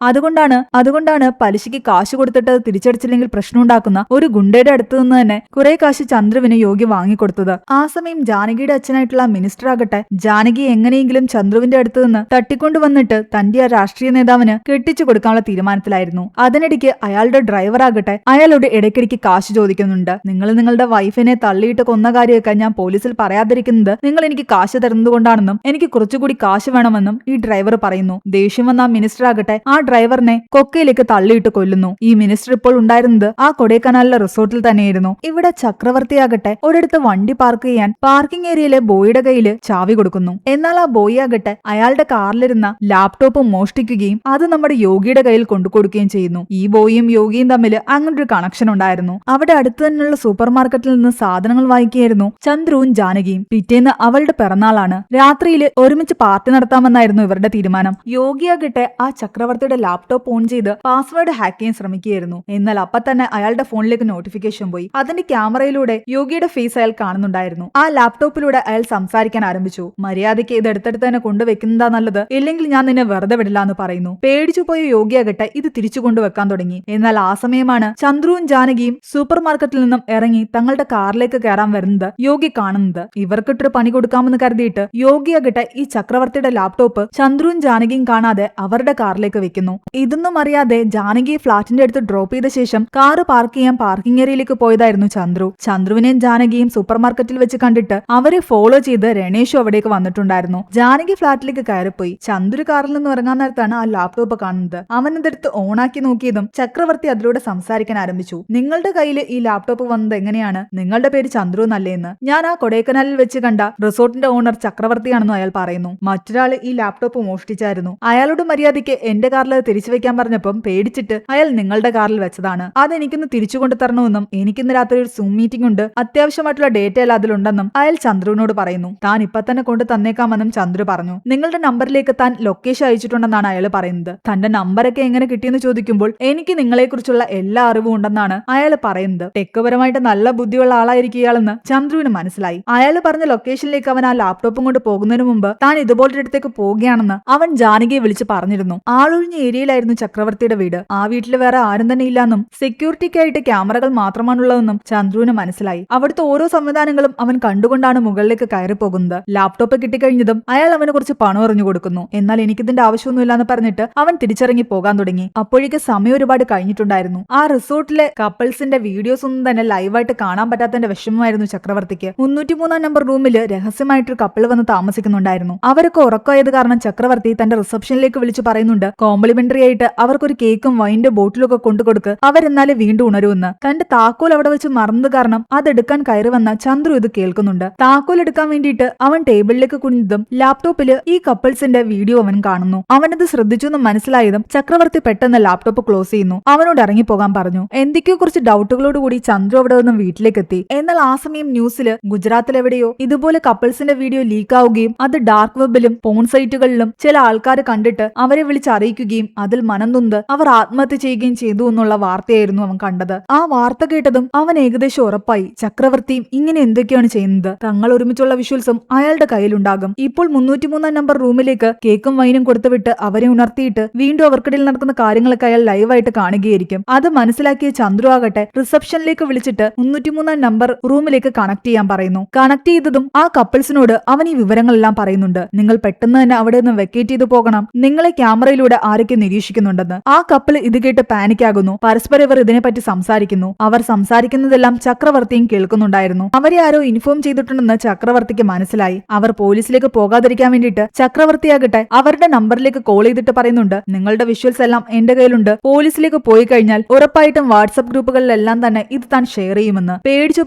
അതുകൊണ്ടാണ് പലിശയ്ക്ക് കാശ് കൊടുത്തിട്ട് തിരിച്ചടിച്ചില്ലെങ്കിൽ പ്രശ്നം ഉണ്ടാക്കുന്ന ഒരു ഗുണ്ടയുടെ അടുത്ത് നിന്ന് തന്നെ കുറെ കാശ് ചന്ദ്രുവിന് യോഗി വാങ്ങിക്കൊടുത്തത്. ആ സമയം ജാനകിയുടെ അച്ഛനായിട്ടുള്ള മിനിസ്റ്റർ ആകട്ടെ ജാനകി എങ്ങനെയെങ്കിലും ചന്ദ്രുവിന്റെ അടുത്ത് നിന്ന് തട്ടിക്കൊണ്ടുവന്നിട്ട് തന്റെ ആ രാഷ്ട്രീയ നേതാവിന് കെട്ടിച്ചു കൊടുക്കാനുള്ള തീരുമാനത്തിലായിരുന്നു. അതിനിടയ്ക്ക് അയാളുടെ ഡ്രൈവർ ഡ്രൈവർ ആകട്ടെ അയാളോട് ഇടയ്ക്കിടയ്ക്ക് കാശ് ചോദിക്കുന്നുണ്ട്. നിങ്ങൾ നിങ്ങളുടെ വൈഫിനെ തള്ളിയിട്ട് കൊന്ന കാര്യമൊക്കെ ഞാൻ പോലീസിൽ പറയാതിരിക്കുന്നത് നിങ്ങൾ എനിക്ക് കാശ് തരുന്നതുകൊണ്ടാണെന്നും എനിക്ക് കുറച്ചുകൂടി കാശ് വേണമെന്നും ഈ ഡ്രൈവർ പറയുന്നു. ദേഷ്യം വന്ന ആ മിനിസ്റ്റർ ആകട്ടെ ആ ഡ്രൈവറിനെ കൊക്കയിലേക്ക് തള്ളിയിട്ട് കൊല്ലുന്നു. ഈ മിനിസ്റ്റർ ഇപ്പോൾ ഉണ്ടായിരുന്നത് ആ കൊടൈക്കനാലിലെ റിസോർട്ടിൽ തന്നെയായിരുന്നു. ഇവിടെ ചക്രവർത്തിയാകട്ടെ ഒരിടത്ത് വണ്ടി പാർക്ക് ചെയ്യാൻ പാർക്കിംഗ് ഏരിയയിലെ ബോയിയുടെ കയ്യില് ചാവി കൊടുക്കുന്നു. എന്നാൽ ആ ബോയി ആകട്ടെ അയാളുടെ കാറിലിരുന്ന ലാപ്ടോപ്പ് മോഷ്ടിക്കുകയും അത് നമ്മുടെ യോഗിയുടെ കയ്യിൽ കൊണ്ടുകൊടുക്കുകയും ചെയ്യുന്നു. ഈ ബോയിയും യോഗിയും തമ്മിൽ അങ്ങനൊരു കണക്ഷൻ ഉണ്ടായിരുന്നു. അവിടെ അടുത്ത് തന്നെയുള്ള സൂപ്പർ മാർക്കറ്റിൽ നിന്ന് സാധനങ്ങൾ വാങ്ങിക്കുകയായിരുന്നു ചന്ദ്രുവും ജാനകിയും. പിറ്റേന്ന് അവളുടെ പിറന്നാളാണ്. രാത്രിയിൽ ഒരുമിച്ച് പാർട്ടി നടത്താമെന്നായിരുന്നു ഇവരുടെ തീരുമാനം. യോഗിയാകട്ടെ ആ ചക്രവർത്തിയുടെ ലാപ്ടോപ്പ് ഓൺ ചെയ്ത് പാസ്വേഡ് ഹാക്ക് ചെയ്യാൻ ശ്രമിക്കുകയായിരുന്നു. എന്നാൽ അപ്പൊ തന്നെ അയാളുടെ ഫോണിലേക്ക് നോട്ടിഫിക്കേഷൻ പോയി. അതിന്റെ ക്യാമറയിലൂടെ യോഗിയുടെ ഫേസ് അയാൾ കാണുന്നുണ്ടായിരുന്നു. ആ ലാപ്ടോപ്പിലൂടെ അയാൾ സംസാരിക്കാൻ ആരംഭിച്ചു. മര്യാദയ്ക്ക് ഇത് എടുത്തെടുത്ത് തന്നെ കൊണ്ടുവെക്കുന്നതാ നല്ലത്, ഇല്ലെങ്കിൽ ഞാൻ നിന്നെ വെറുതെ വിടില്ല എന്ന് പറയുന്നു. പേടിച്ചു പോയ യോഗിയാകട്ടെ ഇത് തിരിച്ചു കൊണ്ടുവെക്കാൻ തുടങ്ങി. എന്നാൽ ആ സമയമാണ് ചന്ദ്രുവും ജാനകിയും സൂപ്പർ മാർക്കറ്റിൽ നിന്നും ഇറങ്ങി തങ്ങളുടെ കാറിലേക്ക് കയറാൻ വരുന്നത് യോഗി കാണുന്നത്. ഇവർക്കിട്ടൊരു പണി കൊടുക്കാമെന്ന് കരുതിയിട്ട് യോഗിയാകട്ടെ ഈ ചക്രവർത്തിയുടെ ലാപ്ടോപ്പ് ചന്ദ്രുവും ജാനകിയും കാണാതെ അവരുടെ കാറിലേക്ക് വെക്കുന്നു. ഇതൊന്നും അറിയാതെ ജാനകിയെ ഫ്ളാറ്റിന്റെ അടുത്ത് ഡ്രോപ്പ് ചെയ്ത ശേഷം കാറ് പാർക്ക് ചെയ്യാൻ പാർക്കിംഗ് ഏരിയയിലേക്ക് പോയതായിരുന്നു ചന്ദ്രു. ചന്ദ്രുവിനെയും ജാനകിയും സൂപ്പർ മാർക്കറ്റിൽ വെച്ച് കണ്ടിട്ട് അവരെ ഫോളോ ചെയ്ത് രണേഷും അവിടേക്ക് വന്നിട്ടുണ്ടായിരുന്നു. ജാനകി ഫ്ളാറ്റിലേക്ക് കയറിപ്പോയി. ചന്ദ്രു കാറിൽ നിന്ന് ഇറങ്ങാൻ നേരത്താണ് ആ ലാപ്ടോപ്പ് കാണുന്നത്. അവൻ ഇതെടുത്ത് ഓണാക്കി നോക്കിയതും ചക്രവർത്തി അതിലൂടെ സംസാരിക്കാൻ ആരംഭിച്ചു. നിങ്ങളുടെ കയ്യിൽ ഈ ലാപ്ടോപ്പ് വന്നത് എങ്ങനെയാണ്? നിങ്ങളുടെ പേര് ചന്ദ്രു എന്നല്ലേന്ന്? ഞാൻ ആ കൊടൈക്കനാലിൽ വെച്ച് കണ്ട റിസോർട്ടിന്റെ ഓണർ ചക്രവർത്തിയാണെന്നും അയാൾ പറയുന്നു. മറ്റൊരാൾ ഈ ലാപ്ടോപ്പ് മോഷ്ടിച്ചായിരുന്നു. അയാളോട് മര്യാദയ്ക്ക് എന്റെ കാറിൽ തിരിച്ചു വെക്കാൻ പറഞ്ഞപ്പം പേടിച്ചിട്ട് അയാൾ നിങ്ങളുടെ കാറിൽ വെച്ചതാണ്. അതെനിക്കൊന്ന് തിരിച്ചു കൊണ്ടു തരണമെന്നും എനിക്കിന്ന് രാത്രി ഒരു സൂം മീറ്റിംഗ് ഉണ്ട്, അത്യാവശ്യമായിട്ടുള്ള ഡേറ്റ എല്ലാം അതിലുണ്ടെന്നും അയാൾ ചന്ദ്രുവിനോട് പറയുന്നു. താൻ ഇപ്പൊ തന്നെ കൊണ്ട് തന്നേക്കാമെന്നും ചന്ദ്രു പറഞ്ഞു. നിങ്ങളുടെ നമ്പറിലേക്ക് താൻ ലൊക്കേഷൻ അയച്ചിട്ടുണ്ടെന്നാണ് അയാൾ പറയുന്നത്. തന്റെ നമ്പറൊക്കെ എങ്ങനെ കിട്ടിയെന്ന് ചോദിക്കുമ്പോൾ എനിക്ക് നിങ്ങളെക്കുറിച്ചുള്ള എല്ലാ അറിവും ഉണ്ടെന്നാണ് അയാൾ പറയുന്നത്. ടെക്പരമായിട്ട് നല്ല ബുദ്ധിയുള്ള ആളായിരിക്കും ഇയാളെന്ന് ചന്ദ്രുവിന് മനസ്സിലായി. അയാൾ പറഞ്ഞ ലൊക്കേഷനിലേക്ക് അവൻ ആ ലാപ്ടോപ്പും കൊണ്ട് പോകുന്നതിന് മുമ്പ് താൻ ഇതുപോലൊരു ഇടത്തേക്ക് പോവുകയാണെന്ന് അവൻ ജാനകിയെ വിളിച്ച് പറഞ്ഞിരുന്നു. ആളൊഴിഞ്ഞ ഏരിയയിലായിരുന്നു ചക്രവർത്തിയുടെ വീട്. ആ വീട്ടിൽ വേറെ ആരും തന്നെ ഇല്ലാന്നും സെക്യൂരിറ്റിക്കായിട്ട് ക്യാമറകൾ മാത്രമാണുള്ളതെന്നും ചന്ദ്രുവിന് മനസ്സിലായി. അവിടുത്തെ ഓരോ സംവിധാനങ്ങളും അവൻ കണ്ടുകൊണ്ടാണ് മുകളിലേക്ക് കയറി പോകുന്നത്. ലാപ്ടോപ്പ് കിട്ടിക്കഴിഞ്ഞതും അയാൾ അവന് കുറച്ച് പണം എറിഞ്ഞു കൊടുക്കുന്നു. എന്നാൽ എനിക്കിതിന്റെ ആവശ്യമൊന്നുമില്ലാന്ന് പറഞ്ഞിട്ട് അവൻ തിരിച്ചിറങ്ങി പോകാൻ തുടങ്ങി. അപ്പോഴേക്ക് സമയം ഒരുപാട് കഴിഞ്ഞിട്ടുണ്ടായിരുന്നു. ആ റിസോർട്ടിലെ കപ്പിൾസിന്റെ വീഡിയോസ് ഒന്നും തന്നെ ലൈവായിട്ട് കാണാൻ പറ്റാത്തതിന്റെ വിഷമമായിരുന്നു ചക്രവർത്തിക്ക്. 303 നമ്പർ റൂമിൽ രഹസ്യമായിട്ടൊരു കപ്പിൾ വന്ന് താമസിക്കുന്നുണ്ടായിരുന്നു. അവരൊക്കെ ഉറക്കമായത് കാരണം ചക്രവർത്തി തന്റെ റിസപ്ഷനിലേക്ക് വിളിച്ചു പറയുന്നുണ്ട് കോംപ്ലിമെന്ററി ആയിട്ട് അവർക്കൊരു കേക്കും വൈൻ്റെ ബോട്ടിലും ഒക്കെ കൊണ്ടുകൊടുക്ക്, അവരെന്നാലും വീണ്ടും ഉണരുമെന്ന്. തന്റെ താക്കോൽ അവിടെ വെച്ച് മറന്നത് കാരണം അതെടുക്കാൻ കയറി വന്ന ചന്ദ്രു ഇത് കേൾക്കുന്നുണ്ട്. താക്കോൽ എടുക്കാൻ വേണ്ടിയിട്ട് അവൻ ടേബിളിലേക്ക് കുനിഞ്ഞതും ലാപ്ടോപ്പിൽ ഈ കപ്പിൾസിന്റെ വീഡിയോ അവൻ കാണുന്നു. അവനത് ശ്രദ്ധിച്ചു എന്ന് മനസ്സിലായതും ചക്രവർത്തി പെട്ടെന്ന് ലാപ്ടോപ്പ് ക്ലോസ് ചെയ്യുന്നു. അവനോട് ഇറങ്ങിപ്പോകാൻ പറഞ്ഞു. എന്തൊക്കെയോ കുറച്ച് ഡൗട്ടുകളോടുകൂടി ചന്ദ്രു അവിടെ നിന്നും വീട്ടിലേക്ക് എത്തി. എന്നാൽ ആ സമയം ന്യൂസിൽ ഗുജറാത്തിൽ എവിടെയോ ഇതുപോലെ കപ്പിൾസിന്റെ വീഡിയോ ലീക്ക് ആവുകയും അത് ഡാർക്ക് വെബിലും പോൺ സൈറ്റുകളിലും ചില ആൾക്കാർ കണ്ടിട്ട് അവരെ വിളിച്ച് അറിയിക്കുകയും അതിൽ മനംനൊന്ത് അവർ ആത്മഹത്യ ചെയ്യുകയും ചെയ്തു എന്നുള്ള വാർത്തയായിരുന്നു അവൻ കണ്ടത്. ആ വാർത്ത കേട്ടതും അവൻ ഏകദേശം ഉറപ്പായി ചക്രവർത്തിയും ഇങ്ങനെ എന്തൊക്കെയാണ് ചെയ്യുന്നത്. തങ്ങൾ ഒരുമിച്ചുള്ള വിഷ്വൽസും അയാളുടെ കയ്യിലുണ്ടാകും. ഇപ്പോൾ 303 നമ്പർ റൂമിലേക്ക് കേക്കും വൈനും കൊടുത്തുവിട്ട് അവരെ ഉണർത്തിയിട്ട് വീണ്ടും അവർക്കിടയിൽ നടക്കുന്ന കാര്യങ്ങളൊക്കെ അയാൾ ലൈവായിട്ട് കാണുകയായിരിക്കും. അത് മനസ്സിലാക്കിയ ചന്ദ്രു ആകട്ടെ റിസപ്ഷനിലേക്ക് വിളിച്ചിട്ട് 303 നമ്പർ റൂമിലേക്ക് കണക്ട് ചെയ്യാൻ പറയുന്നു. കണക്ട് ചെയ്തതും ആ കപ്പിൾസിനോട് അവൻ ഈ വിവരങ്ങളെല്ലാം പറയുന്നുണ്ട്. നിങ്ങൾ പെട്ടെന്ന് തന്നെ അവിടെ നിന്ന് വെക്കേറ്റ് ചെയ്തു പോകണം, നിങ്ങളെ ക്യാമറയിലൂടെ ആരൊക്കെ നിരീക്ഷിക്കുന്നുണ്ടെന്ന്. ആ കപ്പിൾ ഇത് കേട്ട് പാനിക് ആകുന്നു. പരസ്പരം ഇവർ ഇതിനെപ്പറ്റി സംസാരിക്കുന്നു. അവർ സംസാരിക്കുന്നതെല്ലാം ചക്രവർത്തിയും കേൾക്കുന്നുണ്ടായിരുന്നു. അവരെ ആരോ ഇൻഫോം ചെയ്തിട്ടുണ്ടെന്ന് ചക്രവർത്തിക്ക് മനസ്സിലായി. അവർ പോലീസിലേക്ക് പോകാതിരിക്കാൻ വേണ്ടിയിട്ട് ചക്രവർത്തിയാകട്ടെ അവരുടെ നമ്പറിലേക്ക് കോൾ ചെയ്തിട്ട് പറയുന്നുണ്ട് നിങ്ങളുടെ വിഷ്വൽസ് എല്ലാം എന്റെ കയ്യിലുണ്ട്, പോലീസിലേക്ക് പോയി കഴിഞ്ഞാൽ ഉറപ്പായിട്ടും വാട്സ്ആപ്പ് ഗ്രൂപ്പുകളിലെല്ലാം തന്നെ ഇത് താൻ ഷെയർ ചെയ്യുമെന്ന്. പേടിച്ചു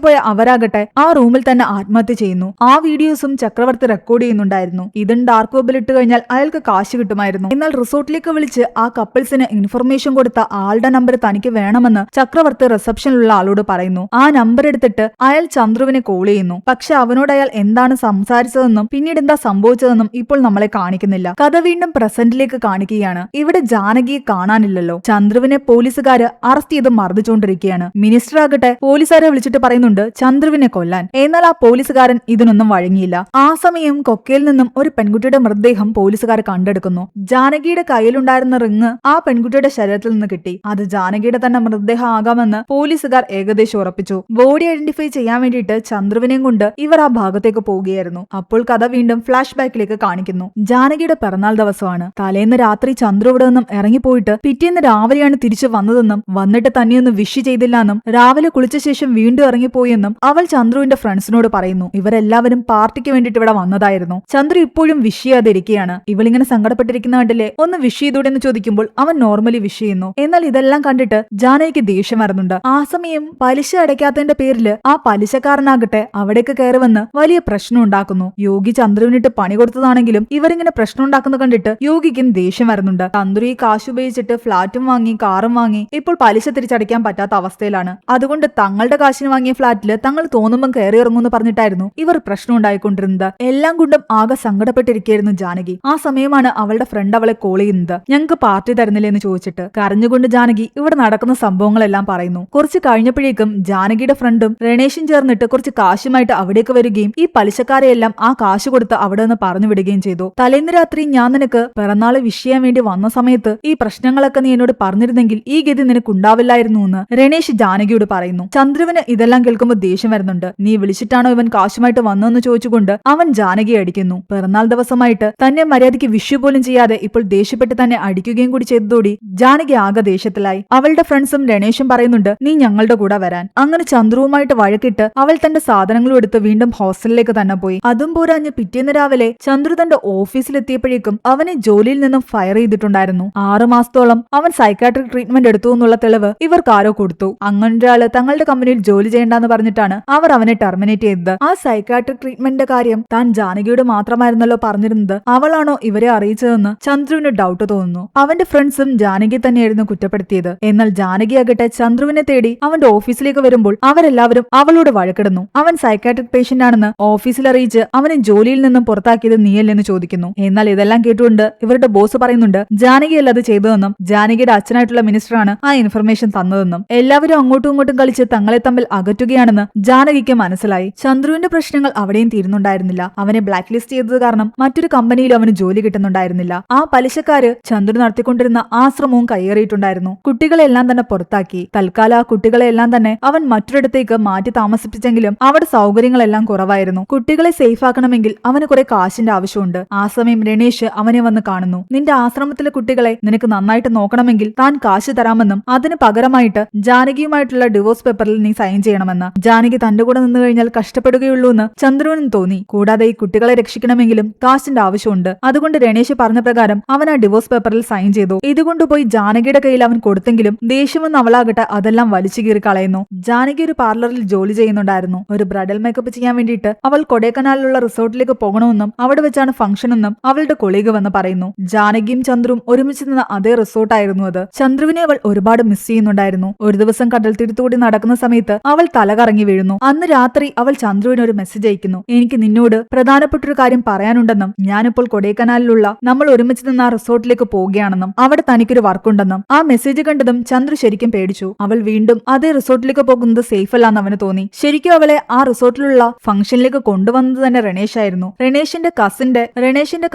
പോയ അവരാകട്ടെ ആ റൂമിൽ തന്നെ ആത്മഹത്യ ചെയ്യുന്നു. ആ വീഡിയോസും ചക്രവർത്തി റെക്കോർഡ് ചെയ്യുന്നുണ്ടായിരുന്നു. ഇതും ഡാർക്ക് വെബിൽ ഇട്ട് കഴിഞ്ഞാൽ അയാൾക്ക് കാശ് കിട്ടുമായിരുന്നു. എന്നാൽ റിസോർട്ടിലേക്ക് വിളിച്ച് ആ കപ്പിൾസിന് ഇൻഫർമേഷൻ കൊടുത്ത ആളുടെ നമ്പർ തനിക്ക് വേണമെന്ന് ചക്രവർത്തി റിസപ്ഷനിലുള്ള ആളോട് പറയുന്നു. ആ നമ്പർ എടുത്തിട്ട് അയാൾ ചന്ദ്രുവിനെ കോൾ ചെയ്യുന്നു. പക്ഷെ അവനോട് അയാൾ എന്താണ് സംസാരിച്ചതെന്നും പിന്നീട് എന്താ സംഭവിച്ചതെന്നും ഇപ്പോൾ നമ്മളെ കാണിക്കുന്നില്ല. കഥ വീണ്ടും പ്രസന്റിലേക്ക് കാണിക്കുകയാണ്. ഇവിടെ ജാനകിയെ കാണാനില്ലല്ലോ. ചന്ദ്രുവിനെ പോലീസുകാര് അറസ്റ്റ് ചെയ്ത് മർദ്ദിച്ചുകൊണ്ടിരിക്കുകയാണ്. മിനിസ്റ്റർ ആകട്ടെ പോലീസുകാരെ വിളിച്ചിട്ട് പറയുന്നുണ്ട് ചന്ദ്രുവിനെ കൊല്ലാൻ. എന്നാൽ ആ പോലീസുകാരൻ ഇതിനൊന്നും വഴങ്ങിയില്ല. ആ സമയം കൊക്കയിൽ നിന്നും ഒരു പെൺകുട്ടിയുടെ മൃതദേഹം പോലീസുകാർ കണ്ടെടുക്കുന്നു. ജാനകിയുടെ കയ്യിലുണ്ടായിരുന്ന റിങ് ആ പെൺകുട്ടിയുടെ ശരീരത്തിൽ നിന്ന് കിട്ടി. അത് ജാനകിയുടെ തന്നെ മൃതദേഹം ആകാമെന്ന് പോലീസുകാർ ഏകദേശം ഉറപ്പിച്ചു. ബോഡി ഐഡന്റിഫൈ ചെയ്യാൻ വേണ്ടിയിട്ട് ചന്ദ്രുവിനെയും കൊണ്ട് ഇവർ ആ ഭാഗത്തേക്ക് പോവുകയായിരുന്നു. അപ്പോൾ കഥ വീണ്ടും ഫ്ലാഷ് ബാക്കിലേക്ക് കാണിക്കുന്നു. ജാനകിയുടെ പിറന്നാൾ ദിവസമാണ്. തലേന്ന് രാത്രി ചന്ദ്രു ഇവിടെ നിന്നും ഇറങ്ങിപ്പോയിട്ട് പിറ്റേന്ന് രാവിലെയാണ് തിരിച്ചു വന്നതെന്നും എത്തിയെന്നും വന്നിട്ട് തന്നെയൊന്നും വിഷ് ചെയ്തില്ലാന്നും രാവിലെ കുളിച്ച ശേഷം വീണ്ടും ഇറങ്ങിപ്പോയെന്നും അവൾ ചന്ദ്രുവിന്റെ ഫ്രണ്ട്സിനോട് പറയുന്നു. ഇവരെല്ലാവരും പാർട്ടിക്ക് വേണ്ടിയിട്ട് ഇവിടെ വന്നതായിരുന്നു. ചന്ദ്രു ഇപ്പോഴും വിഷ് ചെയ്യാതെ ഇരിക്കുകയാണ്. ഇവളിങ്ങനെ സങ്കടപ്പെട്ടിരിക്കുന്ന കണ്ടില്ലേ, ഒന്ന് വിഷ് ചെയ്തൂടെ എന്ന് ചോദിക്കുമ്പോൾ അവൻ നോർമലി വിഷ് ചെയ്യുന്നു. എന്നാൽ ഇതെല്ലാം കണ്ടിട്ട് ജാനകിക്ക് ദേഷ്യം വരുന്നുണ്ട്. ആ സമയം പലിശ അടയ്ക്കാത്തതിന്റെ പേരില് ആ പലിശക്കാരനാകട്ടെ അവിടേക്ക് കയറി വന്ന് വലിയ പ്രശ്നം ഉണ്ടാക്കുന്നു. യോഗി ചന്ദ്രുവിനിട്ട് പണി കൊടുത്തതാണെങ്കിലും ഇവരിങ്ങനെ പ്രശ്നം ഉണ്ടാക്കുന്നത് കണ്ടിട്ട് യോഗിക്കും ദേഷ്യം വരുന്നുണ്ട്. ചന്ദ്രു ഈ കാശ് ഉപയോഗിച്ചിട്ട് ഫ്ളാറ്റും വാങ്ങി കാറും വാങ്ങി ഇപ്പോൾ പലിശ തിരിച്ചടയ്ക്കാൻ പറ്റാത്ത അവസ്ഥയിലാണ്. അതുകൊണ്ട് തങ്ങളുടെ കാശിന് വാങ്ങിയ ഫ്ളാറ്റില് തങ്ങൾ തോന്നുമ്പം കയറി ഇറങ്ങുമെന്ന് പറഞ്ഞിട്ടായിരുന്നു ഇവർ പ്രശ്നം ഉണ്ടായിക്കൊണ്ടിരുന്നത്. എല്ലാം കൊണ്ടും ആകെ സങ്കടപ്പെട്ടിരിക്കുകയായിരുന്നു ജാനകി. ആ സമയമാണ് അവളുടെ ഫ്രണ്ട് അവളെ കോൾ ചെയ്യുന്നത്. ഞങ്ങൾക്ക് പാർട്ടി തരുന്നില്ലേ എന്ന് ചോദിച്ചിട്ട് കരഞ്ഞുകൊണ്ട് ജാനകി ഇവിടെ നടക്കുന്ന സംഭവങ്ങളെല്ലാം പറയുന്നു. കുറച്ച് കഴിഞ്ഞപ്പോഴേക്കും ജാനകിയുടെ ഫ്രണ്ടും രണേഷും ചേർന്നിട്ട് കുറച്ച് കാശുമായിട്ട് അവിടേക്ക് വരികയും ഈ പലിശക്കാരെയെല്ലാം ആ കാശ് കൊടുത്ത് അവിടെ നിന്ന് പറഞ്ഞു വിടുകയും ചെയ്തു. തലേന്ന് രാത്രി ഞാൻ നിനക്ക് പിറന്നാള് വിഷ് ചെയ്യാൻ വേണ്ടി വന്ന സമയത്ത് ഈ പ്രശ്നങ്ങളൊക്കെ നീ എന്നോട് പറഞ്ഞിരുന്നെങ്കിൽ ഈ ഗതി നിനക്ക് ഉണ്ടാവില്ലായിരുന്നു എന്ന് രണേഷ് ജാനകിയോട് പറയുന്നു. ചന്ദ്രുവിന് ഇതെല്ലാം കേൾക്കുമ്പോൾ ദേഷ്യം വരുന്നുണ്ട്. നീ വിളിച്ചിട്ടാണോ ഇവൻ കാശുമായിട്ട് വന്നതെന്ന് ചോദിച്ചുകൊണ്ട് അവൻ ജാനകിയെ അടിക്കുന്നു. പിറന്നാൾ ദിവസമായിട്ട് തന്നെ മര്യാദയ്ക്ക് വിഷു പോലും ചെയ്യാതെ ഇപ്പോൾ ദേഷ്യപ്പെട്ട് തന്നെ അടിക്കുകയും കൂടി ചെയ്തതോടി ജാനകി ആകെ ദേഷ്യത്തിലായി. അവളുടെ ഫ്രണ്ട്സും രണേഷും പറയുന്നുണ്ട് നീ ഞങ്ങളുടെ കൂടെ വരാൻ. അങ്ങനെ ചന്ദ്രുവുമായിട്ട് വഴക്കിട്ട് അവൾ തന്റെ സാധനങ്ങളും എടുത്ത് വീണ്ടും ഹോസ്റ്റലിലേക്ക് തന്നെ പോയി. അതും പോരാഞ്ഞ് പിറ്റേന്ന് രാവിലെ ചന്ദ്രു തന്റെ ഓഫീസിലെത്തിയപ്പോഴേക്കും അവനെ ജോലിയിൽ നിന്നും ഫയർ ചെയ്തിട്ടുണ്ടായിരുന്നു. 6 മാസത്തോളം അവൻ സൈക്കാട്രിക് ട്രീറ്റ്മെന്റ് എടുത്തു എന്നുള്ള തെളിവ് ഇവർക്ക് ആരോ കൊടുത്തു. അങ്ങനെ ഒരാള് തങ്ങളുടെ കമ്പനിയിൽ ജോലി ചെയ്യേണ്ടെന്ന് പറഞ്ഞിട്ടാണ് അവർ അവനെ ടെർമിനേറ്റ് ചെയ്തത്. ആ സൈക്കാട്രിക് ട്രീറ്റ്മെന്റിന്റെ കാര്യം താൻ ജാനകിയോട് മാത്രമായിരുന്നല്ലോ പറഞ്ഞിരുന്നത്. അവളാണോ ഇവരെ അറിയിച്ചതെന്ന് ചന്ദ്രുവിന് ഡൗട്ട് തോന്നുന്നു. അവന്റെ ഫ്രണ്ട്സും ജാനകി തന്നെയായിരുന്നു കുറ്റപ്പെടുത്തിയത്. എന്നാൽ ജാനകിയാകട്ടെ ചന്ദ്രുവിനെ തേടി അവന്റെ ഓഫീസിലേക്ക് വരുമ്പോൾ അവരെല്ലാവരും അവളോട് വഴക്കിടുന്നു. അവൻ സൈക്കാട്രിക് പേഷ്യന്റ് ആണെന്ന് ഓഫീസിൽ അറിയിച്ച് അവനെ ജോലിയിൽ നിന്നും പുറത്താക്കിയത് നീയല്ലെന്ന് ചോദിക്കുന്നു. എന്നാൽ ഇതെല്ലാം കേട്ടുകൊണ്ട് ഇവരുടെ ബോസ് പറയുന്നുണ്ട് ജാനകിയല്ല അത് ചെയ്തതെന്നും ജാനകിയുടെ അച്ഛനായിട്ടുള്ള മിനിസ്റ്ററാണ് ആ ഇൻഫർമേഷൻ തന്നതെന്നും. എല്ലാവരും അങ്ങോട്ടും ഇങ്ങോട്ടും കളിച്ച് തങ്ങളെ തമ്മിൽ അകറ്റുകയാണെന്ന് ജാനകിക്ക് മനസ്സിലായി. ചന്ദ്രുവിന്റെ പ്രശ്നങ്ങൾ അവിടെയും തീരുന്നുണ്ടായിരുന്നില്ല. അവനെ ബ്ലാക്ക് ലിസ്റ്റ് ചെയ്തത് കാരണം മറ്റൊരു കമ്പനിയിലും അവന് ജോലി കിട്ടുന്നുണ്ടായിരുന്നില്ല. ആ പലിശക്കാര് ചന്ദ്രു നടത്തിക്കൊണ്ടിരുന്ന ആശ്രമവും കയ്യേറിയിട്ടുണ്ടായിരുന്നു. കുട്ടികളെല്ലാം തന്നെ പുറത്താക്കി. തൽക്കാലം ആ കുട്ടികളെല്ലാം തന്നെ അവൻ മറ്റൊരിടത്തേക്ക് മാറ്റി താമസിപ്പിച്ചെങ്കിലും അവിടെ സൗകര്യങ്ങളെല്ലാം കുറവായിരുന്നു. കുട്ടികളെ സേഫ് ആക്കണമെങ്കിൽ അവന് കുറെ കാശിന്റെ ആവശ്യമുണ്ട്. ആ സമയം രണേഷ് അവനെ വന്ന് കാണുന്നു. നിന്റെ ആശ്രമത്തിലെ കുട്ടികളെ നിനക്ക് നന്നായിട്ട് നോക്കണമെങ്കിൽ താൻ കാശ് തരാമെന്നും അതിന് പകരമായിട്ട് ജാനകിയുമായിട്ടുള്ള ഡിവോഴ്സ് പേപ്പറിൽ നീ സൈൻ ചെയ്യണമെന്ന്. ജാനകി തന്റെ കൂടെ നിന്ന് കഴിഞ്ഞാൽ കഷ്ടപ്പെടുകയുള്ളൂ എന്ന് ചന്ദ്രുവിനും തോന്നി. കൂടാതെ ഈ കുട്ടികളെ രക്ഷിക്കണമെങ്കിലും കാശിന്റെ ആവശ്യമുണ്ട്. അതുകൊണ്ട് രണേഷ് പറഞ്ഞ പ്രകാരം അവൻ ആ ഡിവോഴ്സ് പേപ്പറിൽ സൈൻ ചെയ്തു. ഇതുകൊണ്ടുപോയി ജാനകിയുടെ കയ്യിൽ അവൻ കൊടുത്തെങ്കിലും ദേഷ്യമെന്ന് അവളാകട്ടെ അതെല്ലാം വലിച്ചു കീറി കളയുന്നു. ജാനകി ഒരു പാർലറിൽ ജോലി ചെയ്യുന്നുണ്ടായിരുന്നു. ഒരു ബ്രൈഡൽ മേക്കപ്പ് ചെയ്യാൻ വേണ്ടിയിട്ട് അവൾ കൊടൈക്കനാലിലുള്ള റിസോർട്ടിലേക്ക് പോകണമെന്നും അവിടെ വെച്ചാണ് ഫംഗ്ഷൻ എന്നും അവളുടെ കൊളീഗ് വന്ന് പറയുന്നു. ജാനകിയും ചന്ദ്രുവും ഒരുമിച്ച് നിന്ന അതേ റിസോർട്ടായിരുന്നു അത്. ചന്ദ്രുവിനെ അവൾ ഒരുപാട് മിസ് ചെയ്യുന്നുണ്ടായിരുന്നു. ഒരു ദിവസം കടൽ തീരത്തുകൂടി നടക്കുന്ന സമയത്ത് അവൾ തലകറങ്ങി വീഴുന്നു. അന്ന് രാത്രി അവൾ ചന്ദ്രുവിന് ഒരു മെസ്സേജ് അയക്കുന്നു. എനിക്ക് നിന്നോട് പ്രധാനപ്പെട്ടൊരു കാര്യം പറയാനുണ്ടെന്നും ഞാനിപ്പോൾ കൊടൈക്കനാലിലുള്ള നമ്മൾ ഒരുമിച്ച് നിന്ന് ആ റിസോർട്ടിലേക്ക് പോവുകയാണെന്നും അവിടെ തനിക്കൊരു വർക്കുണ്ടെന്നും. ആ മെസ്സേജ് കണ്ടതും ചന്ദ്രു ശരിക്കും പേടിച്ചു. അവൾ വീണ്ടും അതേ റിസോർട്ടിലേക്ക് പോകുന്നത് സേഫ് അല്ലാന്ന് അവന് തോന്നി. ശരിക്കും അവളെ ആ റിസോർട്ടിലുള്ള ഫംഗ്ഷനിലേക്ക് കൊണ്ടുവന്നത് തന്നെ രണേഷ് ആയിരുന്നു. രണേഷിന്റെ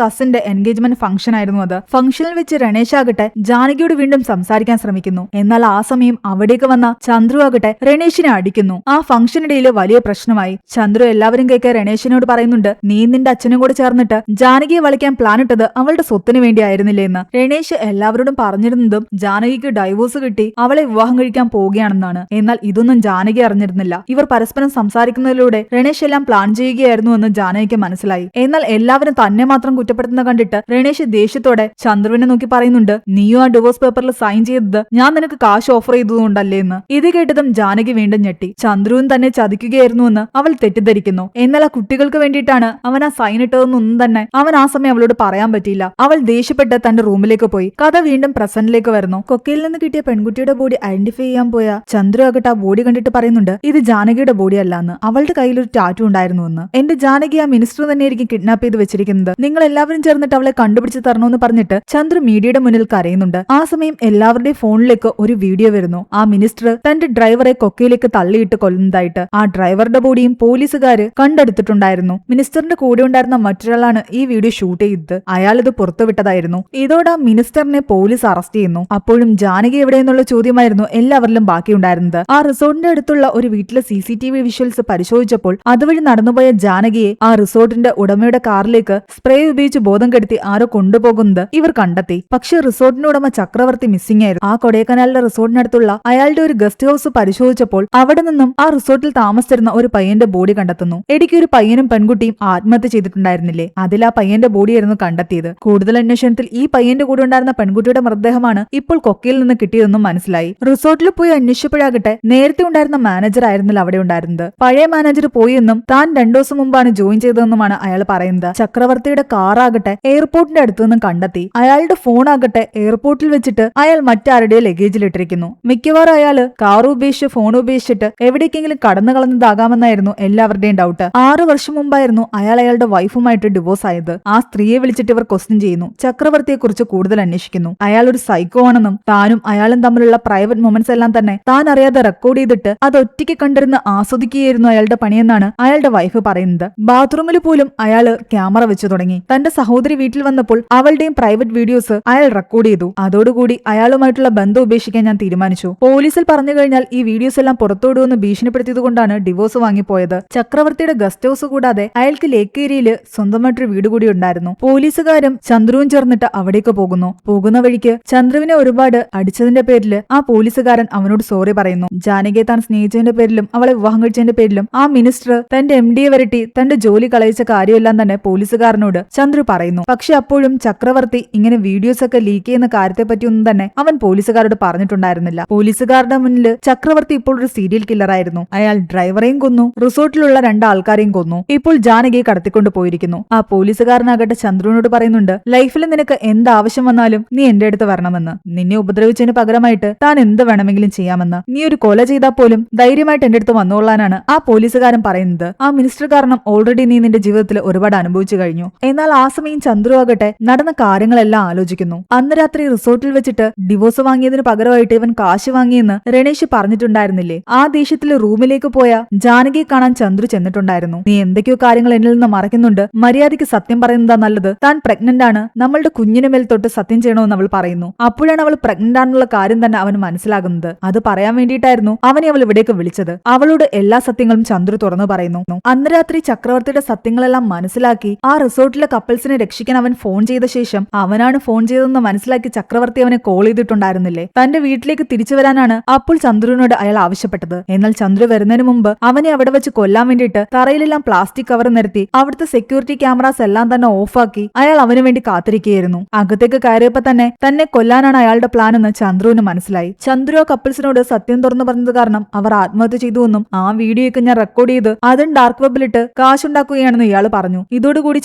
കസിന്റെ എൻഗേജ്മെന്റ് ഫംഗ്ഷൻ ആയിരുന്നു അത്. ഫംഗ്ഷനിൽ വെച്ച് രണേഷ് ആകട്ടെ ജാനകിയോട് വീണ്ടും സംസാരിക്കാൻ ശ്രമിക്കുന്നു. എന്നാൽ ആ സമയം അവിടേക്ക് വന്ന ചന്ദ്രു ആകട്ടെ രണേഷിനെ അടിക്കുന്നു. ആ ഫംഗ്ഷനിടയിൽ വലിയ പ്രശ്നമായി. ചന്ദ്രു എല്ലാവരും കേൾക്കെ രണേഷിനോട് പറയുന്നുണ്ട് നീ നിന്റെ അച്ഛനും കൂടെ ചേർന്നിട്ട് ജാനകിയെ വളിക്കാൻ പ്ലാൻ ഇട്ടത് അവളുടെ സ്വത്തിന് വേണ്ടിയായിരുന്നില്ലേ എന്ന്. രണേഷ് എല്ലാവരോടും പറഞ്ഞിരുന്നതും ജാനകിക്ക് ഡൈവോഴ്സ് കിട്ടി അവളെ വിവാഹം കഴിക്കാൻ പോവുകയാണെന്നാണ്. എന്നാൽ ഇതൊന്നും ജാനകി അറിഞ്ഞിരുന്നില്ല. ഇവർ പരസ്പരം സംസാരിക്കുന്നതിലൂടെ രണേഷ് എല്ലാം പ്ലാൻ ചെയ്യുകയായിരുന്നു എന്ന് ജാനകിക്ക് മനസ്സിലായി. എന്നാൽ എല്ലാവരും തന്നെ മാത്രം കുറ്റപ്പെടുത്തുന്ന കണ്ടിട്ട് രണേഷ് ദേഷ്യത്തോടെ ചന്ദ്രുവിനെ നോക്കി പറയുന്നുണ്ട് നീയും ആ ഡിവോഴ്സ് പേപ്പറിൽ സൈൻ ചെയ്തത് ഞാൻ നിനക്ക് കാശ് ഓഫർ ചെയ്തതുകൊണ്ടല്ലേ എന്ന്. ഇത് കേട്ടതും ജാനകി വീണ്ടും ഞെട്ടി. ചന്ദ്രുവും തന്നെ ചതിക്കുകയായിരുന്നു എന്ന് അവൾ തെറ്റിദ്ധരിക്കുന്നു. എന്നാൽ ആ കുട്ടികൾക്ക് വേണ്ടിയിട്ടാണ് അവൻ ആ സൈൻ ഇട്ടതെന്നൊന്നും തന്നെ അവൻ ആ സമയം അവളോട് പറയാൻ പറ്റിയില്ല. അവൾ ദേഷ്യപ്പെട്ട് തന്റെ റൂമിലേക്ക് പോയി. കഥ വീണ്ടും പ്രസന്റിലേക്ക് വരുന്നു. കൊക്കയിൽ നിന്ന് കിട്ടിയ പെൺകുട്ടിയുടെ ബോഡി ഐഡന്റിഫൈ ചെയ്യാൻ പോയ ചന്ദ്രു ആകട്ടെ ആ ബോഡി കണ്ടിട്ട് പറയുന്നുണ്ട് ഇത് ജാനകിയുടെ ബോഡി അല്ലാന്ന്. അവളുടെ കയ്യിൽ ഒരു ടാറ്റു ഉണ്ടായിരുന്നു എന്ന്. എന്റെ ജാനകി ആ മിനിസ്റ്റർ തന്നെയായിരിക്കും കിഡ്നാപ്പ് ചെയ്ത് വെച്ചിരിക്കുന്നത്. നിങ്ങൾ എല്ലാവരും ചേർന്നിട്ട് അവളെ കണ്ടുപിടിച്ച് തരണമെന്ന് പറഞ്ഞിട്ട് ചന്ദ്രു മീഡിയയുടെ മുന്നിൽ കരയുന്നുണ്ട്. ആ സമയം എല്ലാവരുടെയും ഫോണിലേക്ക് ഒരു വീഡിയോ വരുന്നു. ആ മിനിസ്റ്റർ തന്റെ ഡ്രൈവറെ കൊക്കയിലേക്ക് തള്ളിയിട്ട് കൊല്ലുന്നതായിട്ട്. ആ ഡ്രൈവറുടെ ബോഡിയും പോലീസുകാര് കണ്ടെടുത്തിട്ടുണ്ടായിരുന്നു. മിനിസ്റ്ററിന്റെ കൂടെ ഉണ്ടായിരുന്ന മറ്റൊരാളാണ് ഈ വീഡിയോ ഷൂട്ട് ചെയ്തത്. അയാൾ ഇത് പുറത്തുവിട്ടതായിരുന്നു. ഇതോടെ ആ മിനിസ്റ്ററിനെ പോലീസ് അറസ്റ്റ് ചെയ്യുന്നു. അപ്പോഴും ജാനകി എവിടെയെന്നുള്ള ചോദ്യമായിരുന്നു എല്ലാവരിലും ബാക്കിയുണ്ടായിരുന്നത്. ആ റിസോർട്ടിന്റെ അടുത്തുള്ള ഒരു വീട്ടിലെ CCTV വിഷ്വൽസ് പരിശോധിച്ചപ്പോൾ അതുവഴി നടന്നുപോയ ജാനകിയെ ആ റിസോർട്ടിന്റെ ഉടമയുടെ കാറിലേക്ക് സ്പ്രേ ഉപയോഗിച്ച് ബോധം കെടുത്തി ആരോ കൊണ്ടുപോകുന്നത് ഇവർ കണ്ടെത്തി. പക്ഷെ റിസോർട്ടിന്റെ ഉടമ ചക്രവർത്തി മിസ്സിംഗ് ആയിരുന്നു. ആ കൊടൈക്കനാൽ കൊടൈക്കനാലിലെ റിസോർട്ടിനടുത്തുള്ള അയാളുടെ ഒരു ഗസ്റ്റ് ഹൗസ് പരിശോധിച്ചപ്പോൾ അവിടെ നിന്നും ആ റിസോർട്ടിൽ താമസിച്ചിരുന്ന ഒരു പയ്യന്റെ ബോഡി കണ്ടെത്തുന്നു. ഇടയ്ക്ക് ഒരു പയ്യനും പെൺകുട്ടിയും ആത്മഹത്യ ചെയ്തിട്ടുണ്ടായിരുന്നില്ലേ, അതിൽ ആ പയ്യന്റെ ബോഡിയായിരുന്നു കണ്ടെത്തിയത്. കൂടുതൽ അന്വേഷണത്തിൽ ഈ പയ്യന്റെ കൂടെ ഉണ്ടായിരുന്ന പെൺകുട്ടിയുടെ മൃതദേഹമാണ് ഇപ്പോൾ കൊക്കയിൽ നിന്ന് കിട്ടിയതെന്നും മനസ്സിലായി. റിസോർട്ടിൽ പോയി അന്വേഷിച്ചപ്പോഴാകട്ടെ നേരത്തെ ഉണ്ടായിരുന്ന മാനേജർ ആയിരുന്നില്ല അവിടെ ഉണ്ടായിരുന്നത്. പഴയ മാനേജർ പോയി എന്നും താൻ 2 ദിവസം മുമ്പാണ് ജോയിൻ ചെയ്തതെന്നുമാണ് അയാൾ പറയുന്നത്. ചക്രവർത്തിയുടെ കാറാകട്ടെ എയർപോർട്ടിന്റെ അടുത്ത് നിന്നും കണ്ടെത്തി. അയാളുടെ ഫോൺ ആകട്ടെ എയർപോർട്ടിൽ വെച്ചിട്ട് അയാൾ മറ്റാരുടെയോ ലഗേജിൽ ഇട്ടിരിക്കുന്നു. മിക്കവാറും അയാൾ കാർ ഉപേക്ഷിച്ച് ഫോൺ ഉപേക്ഷിച്ചിട്ട് എവിടേക്കെങ്കിലും കടന്നു കളഞ്ഞതാകാമെന്നായിരുന്നു എല്ലാവരുടെയും ഡൗട്ട്. 6 വർഷം മുമ്പായിരുന്നു അയാളുടെ വൈഫുമായിട്ട് ഡിവോഴ്സ് ആയത്. ആ സ്ത്രീയെ വിളിച്ചിട്ട് ഇവർ ക്വസ്റ്റ്യൻ ചെയ്യുന്നു. ചക്രവർത്തിയെ കുറിച്ച് കൂടുതൽ അന്വേഷിക്കുന്നു. അയാൾ ഒരു സൈക്കോ ആണെന്നും താനും അയാളും തമ്മിലുള്ള പ്രൈവറ്റ് മൊമെന്റ്സ് എല്ലാം തന്നെ താൻ അറിയാതെ റെക്കോർഡ് ചെയ്തിട്ട് അത് ഒറ്റയ്ക്ക് കണ്ടിരുന്ന് ആസ്വദിക്കുകയായിരുന്നു അയാളുടെ പണിയെന്നാണ് അയാളുടെ വൈഫ് പറയുന്നത്. ബാത്റൂമിൽ പോലും അയാൾ ക്യാമറ വെച്ചു തുടങ്ങി. തന്റെ സഹോദരി വീട്ടിൽ വന്നപ്പോൾ അവളുടെയും പ്രൈവറ്റ് വീഡിയോസ് അയാൾ റെക്കോർഡ് ചെയ്തു. അതോടുകൂടി അയാളുമായിട്ടുള്ള ബന്ധം ഉപേക്ഷിക്കാൻ ഞാൻ തീരുമാനിച്ചു. പോലീസിൽ പറഞ്ഞു കഴിഞ്ഞാൽ ഈ വീഡിയോസ് എല്ലാം പുറത്തുവിടുമെന്ന് ഭീഷണിപ്പെടുത്തിയതുകൊണ്ടാണ് ഡിവോഴ്സ് വാങ്ങിപ്പോയത്. ചക്രവർത്തിയുടെ ഗസ്റ്റ് ഹൗസ് കൂടാതെ അയാൾക്ക് ലേക്ക് ഏരിയയിൽ സ്വന്തമായിട്ടൊരു വീട് കൂടി ഉണ്ടായിരുന്നു. പോലീസുകാരും ചന്ദ്രുവും ചേർന്നിട്ട് അവിടേക്ക് പോകുന്ന വഴിക്ക് ചന്ദ്രുവിനെ ഒരുപാട് അടിച്ചതിന്റെ പേരിൽ ആ പോലീസുകാരൻ അവനോട് സോറി പറയുന്നു. ജാനകിയെ താൻ സ്നേഹിച്ചതിന്റെ പേരിലും അവളെ വിവാഹം കഴിച്ചതിന്റെ പേരിലും ആ മിനിസ്റ്റർ തന്റെ MD വരട്ടി തന്റെ ജോലി കളയിച്ച കാര്യമെല്ലാം തന്നെ പോലീസുകാരനോട് ചന്ദ്രു പറയുന്നു. പക്ഷെ അപ്പോഴും ചക്രവർത്തി ഇങ്ങനെ വീഡിയോസ് ഒക്കെ ലീക്ക് ചെയ്യുന്ന കാര്യത്തെ പറ്റിയൊന്നും തന്നെ അവൻ പോലീസുകാരോട് പറഞ്ഞിട്ടുണ്ടായിരുന്നില്ല. പോലീസുകാരുടെ മുന്നിൽ ചക്രവർത്തി ഇപ്പോൾ ഒരു സീരിയൽ കില്ലറായിരുന്നു. അയാൾ ഡ്രൈവറെയും കൊന്നു, റിസോർട്ടിലുള്ള 2 ആൾക്കാരെയും കൊന്നു. ഇപ്പോൾ ജാനകിയെ കടത്തിക്കൊണ്ട് പോയിരിക്കുന്നു. ആ പോലീസുകാരനാകട്ടെ ചന്ദ്രുവിനോട് പറയുന്നുണ്ട്, ലൈഫിൽ നിനക്ക് എന്താവശ്യം വന്നാലും നീ എന്റെ അടുത്ത് വരണമെന്ന്. നിന്നെ ഉപദ്രവിച്ചതിന് പകരമായിട്ട് താൻ എന്ത് വേണമെങ്കിലും ചെയ്യാമെന്ന്. നീ ഒരു കൊല ചെയ്താൽ പോലും ധൈര്യമായിട്ട് എന്റെ അടുത്ത് വന്നോളാനാണ് ആ പോലീസുകാരൻ പറയുന്നത്. ആ മിനിസ്റ്റർ കാരണം ഓൾറെഡി നീ നിന്റെ ജീവിതത്തിൽ ഒരുപാട് അനുഭവിച്ചു കഴിഞ്ഞു. എന്നാൽ ആ സമയം ചന്ദ്രു ആകട്ടെ നടന്ന കാര്യങ്ങളെല്ലാം ആലോചിക്കുന്നു. അന്ന് രാത്രി റിസോർട്ടിൽ വെച്ചിട്ട് ഡിവോഴ്സ് വാങ്ങിയതിന് പകരമായിട്ട് ഇവൻ കാശ് വാങ്ങിയെന്ന് രമേശ് പറഞ്ഞിട്ടുണ്ടായിരുന്നില്ലേ. ആ ദേഷ്യത്തിൽ റൂമിലേക്ക് പോയ ജാനകിയെ കാണാൻ ചന്ദ്രു ചെന്നിട്ടുണ്ടായിരുന്നു. നീ എന്തൊക്കെയോ കാര്യങ്ങൾ എന്നിൽ നിന്ന് മറയ്ക്കുന്നുണ്ട്, മര്യാദയ്ക്ക് സത്യം പറയുന്നതാ നല്ലത്. താൻ പ്രഗ്നന്റ് ആണ്, നമ്മളുടെ കുഞ്ഞിന് മേൽ തൊട്ട് സത്യം ചെയ്യണമെന്ന് അവൾ പറയുന്നു. അപ്പോഴാണ് അവൾ പ്രഗ്നന്റ് ആണെന്നുള്ള കാര്യം തന്നെ അവന് മനസ്സിലാകുന്നത്. അത് പറയാൻ വേണ്ടിയിട്ടായിരുന്നു അവനെ അവൾ ഇവിടേക്ക് വിളിച്ചത്. അവളോട് എല്ലാ സത്യങ്ങളും ചന്ദ്രു തുറന്നു പറയുന്നു. അന്ന് രാത്രി ചക്രവർത്തിയുടെ സത്യങ്ങളെല്ലാം മനസ്സിലാക്കി ആ റിസോർട്ടിലെ കപ്പിൾസിനെ രക്ഷിക്കാൻ അവൻ ഫോൺ ചെയ്ത ശേഷം അവനാണ് ഫോൺ ചെയ്തതെന്ന് മനസ്സിലാക്കി ചക്രവർത്തി അവനെ കോൾ ചെയ്തിട്ടുണ്ടായിരുന്നില്ലേ. തന്റെ വീട്ടിലേക്ക് തിരിച്ചു വരാനാണ് അപ്പോൾ ചന്ദ്രുവിനോട് അയാൾ ആവശ്യപ്പെട്ടത്. എന്നാൽ ചന്ദ്രു വരുന്നതിന് മുമ്പ് അവനെ അവിടെ വെച്ച് കൊല്ലാൻ വേണ്ടിയിട്ട് തറയിലെല്ലാം പ്ലാസ്റ്റിക് കവർ നിരത്തി അവിടുത്തെ സെക്യൂരിറ്റി ക്യാമറാസ് എല്ലാം തന്നെ ഓഫാക്കി അയാൾ അവന് വേണ്ടി കാത്തിരിക്കുകയായിരുന്നു. അകത്തേക്ക് കയറിയപ്പോ തന്നെ കൊല്ലാനാണ് അയാളുടെ പ്ലാൻ എന്ന് ചന്ദ്രുവിന് മനസ്സിലായി. ചന്ദ്രു ആ കപ്പിൾസിനോട് സത്യം തുറന്നു പറഞ്ഞത് കാരണം അവർ ആത്മഹത്യ ചെയ്തുവെന്നും ആ വീഡിയോയൊക്കെ ഞാൻ റെക്കോർഡ് ചെയ്ത് അതും ഡാർക്ക് വെബിലിട്ട് കാശുണ്ടാക്കുകയാണെന്ന് ഇയാൾ പറഞ്ഞു. ഇതോടുകൂടി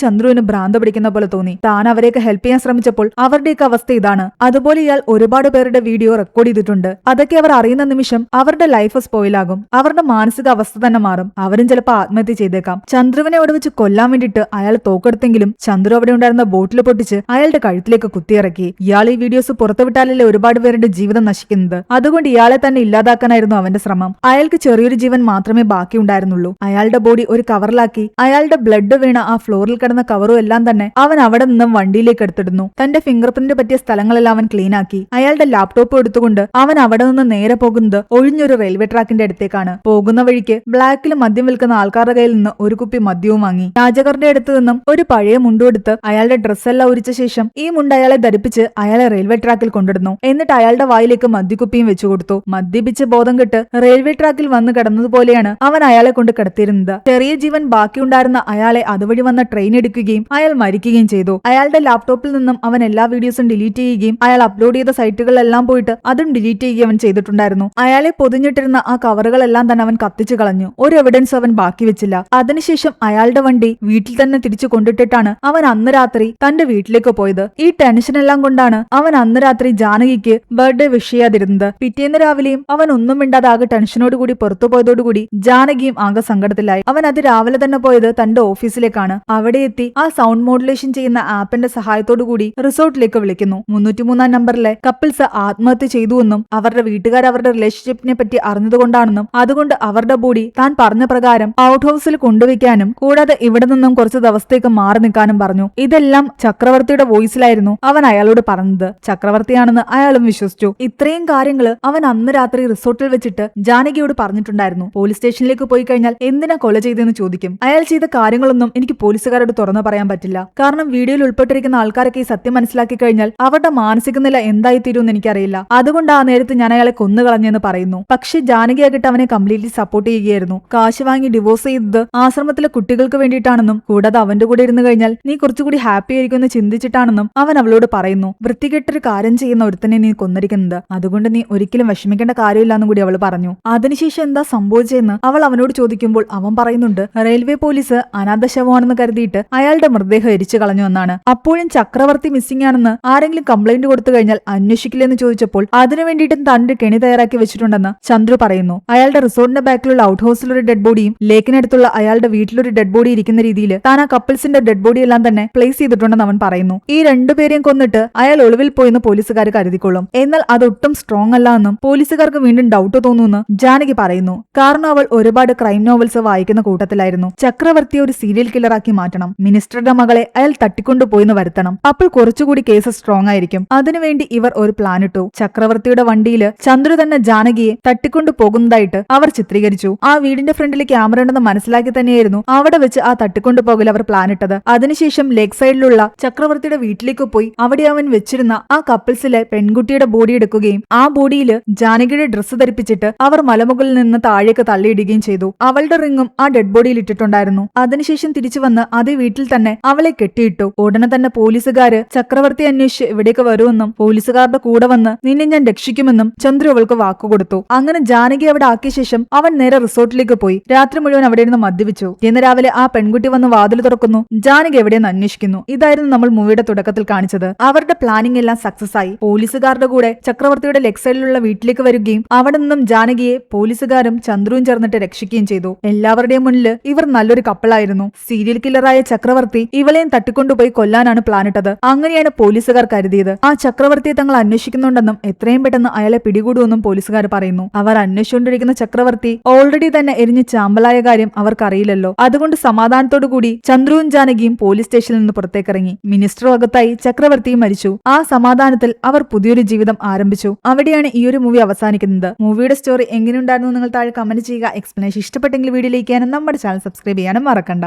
ചന്ദ്രുവിന് ഭ്രാന്ത് പിടിക്കുന്ന പോലെ തോന്നി. താൻ അവരെയൊക്കെ ഹെൽപ്പ് ചെയ്യാൻ ശ്രമിച്ചപ്പോൾ അവരുടെയൊക്കെ അവസ്ഥ ഇതാണ്. അതുപോലെ ഇയാൾ ഒരുപാട് പേരുടെ വീഡിയോ റെക്കോർഡ് ചെയ്തിട്ടുണ്ട്. അതൊക്കെ അവർ അറിയുന്ന നിമിഷം അവരുടെ ലൈഫ് സ്പോയിലാകും, അവരുടെ മാനസിക അവസ്ഥ തന്നെ മാറും, അവരും ചിലപ്പോൾ ആത്മഹത്യ ചെയ്തേക്കാം. ചന്ദ്രുവിനെ അവിടെ വെച്ച് കൊല്ലാൻ വേണ്ടിയിട്ട് അയാൾ തോക്കെടുത്തെങ്കിലും ചന്ദ്രു അവിടെ ഉണ്ടായിരുന്ന ബോട്ടിൽ പൊട്ടിച്ച് അയാളുടെ കഴുത്തിലേക്ക് കുത്തിയിറക്കി. ഇയാൾ ഈ വീഡിയോസ് പുറത്തുവിട്ടാലല്ലേ ഒരുപാട് പേരുടെ ജീവിതം നശിക്കുന്നത്. അതുകൊണ്ട് ഇയാളെ തന്നെ ഇല്ലാതാക്കാനായിരുന്നു അവന്റെ ശ്രമം. അയാൾക്ക് ചെറിയൊരു ജീവൻ മാത്രമേ ബാക്കി ഉണ്ടായിരുന്നുള്ളൂ. അയാളുടെ ബോഡി ഒരു കവറിലാക്കി അയാളുടെ ബ്ലഡ് വീണ ആ ഫ്ലോറിൽ കിടന്ന കവറും എല്ലാം തന്നെ അവൻ അവിടെ നിന്നും വണ്ടിയിലേക്ക് എടുത്തിടുന്നു. തന്റെ ഫിംഗർ പ്രിന്റ് പറ്റിയ സ്ഥലങ്ങളെല്ലാം അവൻ ക്ലീൻ ആക്കി. അയാളുടെ ലാപ്ടോപ്പ് എടുത്തുകൊണ്ട് അവൻ അവിടെ നിന്ന് നേരെ പോകുന്നത് ഒഴിഞ്ഞൊരു റെയിൽവേ ട്രാക്കിന്റെ അടുത്തേക്കാണ്. പോകുന്ന വഴിക്ക് ബ്ലാക്കിൽ മദ്യം വിൽക്കുന്ന ആൾക്കാരുടെ കയ്യിൽ നിന്ന് ഒരു കുപ്പി മദ്യവും വാങ്ങി. രാജകരുടെ അടുത്ത് നിന്നും ഒരു പഴയ മുണ്ടും എടുത്ത് അയാളുടെ ഡ്രസ്സെല്ലാം ഉരിച്ച ശേഷം ഈ മുണ്ട് അയാളെ ധരിപ്പിച്ച് അയാളെ റെയിൽവേ ട്രാക്കിൽ കൊണ്ടിടുന്നു. എന്നിട്ട് അയാളുടെ വായിലേക്ക് മദ്യക്കുപ്പിയും വെച്ചു കൊടുത്തു. മദ്യപിച്ച് ബോധം കെട്ട് റെയിൽവേ ട്രാക്കിൽ വന്ന് കിടന്നതുപോലെയാണ് അവൻ അയാളെ കൊണ്ട് കിടത്തിയിരുന്നത്. ചെറിയ ജീവൻ ബാക്കിയുണ്ടായിരുന്ന അയാളെ അതുവഴി വന്ന ട്രെയിൻ എടുക്കുകയും അയാൾ മരിക്കുകയും ചെയ്തു. അയാളുടെ ലാപ്ടോപ്പിൽ നിന്നും അവൻ എല്ലാ വീഡിയോസും ഡിലീറ്റ് ചെയ്യുകയും അയാൾ അപ്ലോഡ് ചെയ്ത സൈറ്റുകളിലെല്ലാം പോയിട്ട് അതും ഡിലീറ്റ് ചെയ്യുകയും അവൻ ചെയ്തിട്ടുണ്ടായിരുന്നു. അയാളെ പൊതിഞ്ഞിട്ടിരുന്ന ആ കവറുകളെല്ലാം തന്നെ അവൻ കത്തിച്ചു കളഞ്ഞു. ഒരു എവിഡൻസ് അവൻ ബാക്കി വെച്ചില്ല. അതിനുശേഷം അയാളുടെ വണ്ടി വീട്ടിൽ തന്നെ തിരിച്ചു കൊണ്ടിട്ടിട്ടാണ് അവൻ അന്ന് രാത്രി തന്റെ വീട്ടിലേക്ക് പോയത്. ഈ ടെൻഷനെല്ലാം കൊണ്ടാണ് അവൻ അന്ന് രാത്രി ജാനകിക്ക് ബർത്ത്ഡേ വിഷ് ചെയ്യാതിരുന്നത്. പിറ്റേന്ന് രാവിലെയും അവൻ ഒന്നും മിണ്ടാതെ ആകെ ടെൻഷനോട് കൂടി പുറത്തു പോയതോടുകൂടി ജാനകിയും ആകെ സങ്കടത്തിലായി. അവൻ അത് രാവിലെ തന്നെ പോയത് തന്റെ ഓഫീസിലേക്കാണ്. അവിടെ എത്തി ആ സൗണ്ട് മോഡുലേഷൻ ചെയ്യുന്ന ആപ്പിന്റെ സഹായത്തോടു കൂടി റിസോർട്ടിലേക്ക് വിളിക്കുന്നു. 303 നമ്പറിലെ കപ്പിൾസ് ആത്മഹത്യ ചെയ്തുവെന്നും അവരുടെ വീട്ടുകാർ അവരുടെ റിലേഷൻഷിപ്പിനെ പറ്റി അറിഞ്ഞതുകൊണ്ടാണെന്നും അതുകൊണ്ട് അവരുടെ ബോഡി താൻ പറഞ്ഞ പ്രകാരം ഔട്ട് ഹൗസിൽ കൊണ്ടുവയ്ക്കാനും കൂടാതെ ഇവിടെ നിന്നും കുറച്ച് ദിവസത്തേക്ക് മാറി നിൽക്കാനും പറഞ്ഞു. ഇതെല്ലാം ചക്രവർത്തിയുടെ വോയിസിലായിരുന്നു അവൻ അയാളോട് പറഞ്ഞത്. ചക്രവർത്തിയാണെന്ന് അയാളും വിശ്വസിച്ചു. ഇത്രയും കാര്യങ്ങൾ അവൻ അന്ന് രാത്രി റിസോർട്ടിൽ വെച്ചിട്ട് ജാനകിയോട് പറഞ്ഞിട്ടുണ്ടായിരുന്നു. പോലീസ് സ്റ്റേഷനിലേക്ക് പോയി കഴിഞ്ഞാൽ എന്തിനാ കൊല ചെയ്തെന്ന് ചോദിക്കും. അയാൾ ചെയ്ത കാര്യങ്ങളൊന്നും എനിക്ക് പോലീസുകാരോട് തുറന്നു പറയാൻ പറ്റില്ല. കാരണം വീഡിയോയിൽ ഉൾപ്പെട്ടിരിക്കുന്ന ആൾക്കാരൊക്കെ ഈ സത്യം മനസ്സിലാക്കി കഴിഞ്ഞാൽ അവരുടെ മാനസിക നില എന്തായിത്തീരുമെന്ന് എനിക്കറിയില്ല അറിയില്ല, അതുകൊണ്ട് ആ നേരത്ത് ഞാൻ അയാളെ കൊന്നുകളഞ്ഞെന്ന് പറയുന്നു. പക്ഷെ ജാനകിയാകട്ടെ അവനെ കംപ്ലീറ്റ്ലി സപ്പോർട്ട് ചെയ്യുകയായിരുന്നു. കാശ് വാങ്ങി ഡിവോഴ്സ് ചെയ്തത് ആശ്രമത്തിലെ കുട്ടികൾക്ക് വേണ്ടിയിട്ടാണെന്നും കൂടാതെ അവന്റെ കൂടെ ഇരുന്ന് കഴിഞ്ഞാൽ നീ കുറച്ചുകൂടി ഹാപ്പി ആയിരിക്കുമെന്ന് ചിന്തിച്ചിട്ടാണെന്നും അവൻ അവളോട് പറയുന്നു. വൃത്തികെട്ടൊരു കാര്യം ചെയ്യുന്ന ഒരുത്തനെ നീ കൊന്നിരിക്കുന്നത്, അതുകൊണ്ട് നീ ഒരിക്കലും വിഷമിക്കേണ്ട കാര്യമില്ലാന്നും കൂടി അവൾ പറഞ്ഞു. അതിനുശേഷം എന്താ സംഭവിച്ചെന്ന് അവൾ അവനോട് ചോദിക്കുമ്പോൾ അവൻ പറയുന്നുണ്ട്, റെയിൽവേ പോലീസ് അനാഥ ശവമാണെന്ന് കരുതിയിട്ട് അയാളുടെ മൃതദേഹം എരിച്ചു കളഞ്ഞു എന്നാണ്. അപ്പോഴും ചക്രവർത്തി മിസ്സിംഗ് ആണെന്ന് ആരെങ്കിലും കംപ്ലൈന്റ് കൊടുത്തു കഴിഞ്ഞാൽ അന്വേഷിക്കില്ലെന്ന് ചോദിച്ചപ്പോൾ അതിനു വേണ്ടിയിട്ടും തന്റെ കെണി തയ്യാറാക്കി വെച്ചിട്ടുണ്ടെന്ന് ചന്ദ്രു പറയുന്നു. അയാളുടെ റിസോർട്ടിന്റെ ബാക്കിലുള്ള ഔട്ട് ഹൗസിലൊരു ഡെഡ് ബോഡിയും ലേക്കിനടുത്തുള്ള അയാളുടെ വീട്ടിലൊരു ഡെഡ് ബോഡി ഇരിക്കുന്ന രീതിയിൽ താൻ ആ കപ്പിൾസിന്റെ ഡെഡ് ബോഡി എല്ലാം തന്നെ പ്ലേസ് ചെയ്തിട്ടുണ്ടെന്ന് അവൻ പറയുന്നു. ഈ രണ്ടുപേരെയും കൊന്നിട്ട് അയാൾ ഒളിവിൽ പോയെന്ന് പോലീസുകാർ കരുതിക്കൊള്ളും. എന്നാൽ അതൊട്ടും സ്ട്രോങ് അല്ല എന്നും പോലീസുകാർക്ക് വീണ്ടും ഡൗട്ട് തോന്നുന്നു ജാനകി പറയുന്നു. കാരണം അവൾ ഒരുപാട് ക്രൈം നോവൽസ് വായിക്കുന്ന കൂട്ടത്തിലായിരുന്നു. ചക്രവർത്തിയെ ഒരു സീരിയൽ കില്ലറാക്കി മാറ്റണം, മിനിസ്റ്ററുടെ മകളെ അയാൾ തട്ടിക്കൊണ്ടുപോയിന്ന് വരുത്തണം, അപ്പോൾ കുറച്ചുകൂടി കേസ് സ്ട്രോങ് ആയിരിക്കും. അതിനുവേണ്ടി ഇവർ ഒരു പ്ലാൻ ഇട്ടു. ചക്രവർത്തിയുടെ വണ്ടിയിൽ ചന്ദ്രു തന്നെ ജാനകിയെ തട്ടിക്കൊണ്ടു പോകുന്നതായിട്ട് അവർ ചിത്രീകരിച്ചു. ആ വീടിന്റെ ഫ്രണ്ടിൽ ക്യാമറ ഉണ്ടെന്ന് മനസ്സിലാക്കി തന്നെയായിരുന്നു അവിടെ വെച്ച് ആ തട്ടിക്കൊണ്ടുപോകൽ അവർ പ്ലാൻ ഇട്ടത്. അതിനുശേഷം ലേക്ക് സൈഡിലുള്ള ചക്രവർത്തിയുടെ വീട്ടിലേക്ക് പോയി അവിടെ അവൻ വെച്ചിരുന്ന ആ കപ്പിൾസിലെ പെൺകുട്ടിയുടെ ബോഡി എടുക്കുകയും ആ ബോഡിയിൽ ജാനകിയുടെ ഡ്രസ്സ് ധരിപ്പിച്ചിട്ട് അവർ മലമുകളിൽ നിന്ന് താഴേക്ക് തള്ളിയിടുകയും ചെയ്തു. അവളുടെ റിങ്ങും ആ ഡെഡ് ബോഡിയിൽ ഇട്ടിട്ടുണ്ടായിരുന്നു. അതിനുശേഷം തിരിച്ചു വന്ന് അതേ വീട്ടിൽ തന്നെ അവളെ കെട്ടിയിട്ടു. ഉടനെ തന്നെ പോലീസുകാര് ചക്രവർത്തി അന്വേഷിച്ച് ഇവിടേക്ക് വരുമെന്നും പോലീസുകാരുടെ കൂടെ വന്ന് നിന്നെ ഞാൻ രക്ഷിക്കുമെന്നും ചന്ദ്രു അവൾക്ക് വാക്കുകൊടുത്തു. അങ്ങനെ ജാനകി അവിടെ ആക്കിയ ശേഷം അവൻ നേരെ റിസോർട്ടിലേക്ക് പോയി രാത്രി മുഴുവൻ അവിടെ ഇരുന്ന് മദ്യപിച്ചു. ഇന്ന് രാവിലെ ആ പെൺകുട്ടി വന്ന് വാതിൽ തുറക്കുന്നു. ജാനകി എവിടെയെന്ന് അന്വേഷിക്കുന്നു. ഇതായിരുന്നു നമ്മൾ മൂവിയുടെ തുടക്കത്തിൽ കാണിച്ചത്. അവരുടെ പ്ലാനിംഗ് എല്ലാം സക്സസ് ആയി. പോലീസുകാരുടെ കൂടെ ചക്രവർത്തിയുടെ ലെഗ് സൈഡിലുള്ള വീട്ടിലേക്ക് വരികയും അവിടെ നിന്നും ജാനകിയെ പോലീസുകാരും ചന്ദ്രുവും ചേർന്നിട്ട് രക്ഷിക്കുകയും ചെയ്തു. എല്ലാവരുടെയും മുന്നിൽ ഇവർ നല്ലൊരു കപ്പിളായിരുന്നു. സീരിയൽ കില്ലറായ ചക്രവർത്തി ഇവളെയും തട്ടിക്കൊണ്ടുപോയി കൊല്ലാനാണ് പ്ലാനിട്ടത്. അങ്ങനെയാണ് പോലീസുകാർ കരുതിയത്. ആ ചക്രവർത്തിയെ തങ്ങൾ അന്വേഷിക്കുന്നുണ്ടെന്നും എത്രയും പെട്ടെന്ന് അയാളെ പിടികൂടുമെന്നും പോലീസുകാർ പറയുന്നു. അവർ അന്വേഷിച്ചുകൊണ്ടിരിക്കുന്ന ചക്രവർത്തി ഓൾറെഡി തന്നെ എരിഞ്ഞ് ചാമ്പലായ കാര്യം അവർക്കറിയില്ലല്ലോ. അതുകൊണ്ട് സമാധാനത്തോടു കൂടി ചന്ദ്രുവും ജാനകിയും പോലീസ് സ്റ്റേഷനിൽ നിന്ന് പുറത്തേക്കിറങ്ങി. മിനിസ്റ്ററും അകത്തായി ചക്രവർത്തിയും മരിച്ചു. ആ സമാധാനത്തിൽ അവർ പുതിയൊരു ജീവിതം ആരംഭിച്ചു. അവിടെയാണ് ഈ ഒരു മൂവി അവസാനിക്കുന്നത്. മൂവിയുടെ സ്റ്റോറി എങ്ങനെയുണ്ടായിരുന്നു നിങ്ങൾ താഴെ കമന്റ് ചെയ്യുക. എക്സ്പ്ലനേഷൻ ഇഷ്ടപ്പെട്ടെങ്കിൽ വീഡിയോ ലൈക്ക് ചെയ്യാനും നമ്മുടെ ചാനൽ സബ്സ്ക്രൈബ് ചെയ്യാനും മറക്കണ്ട.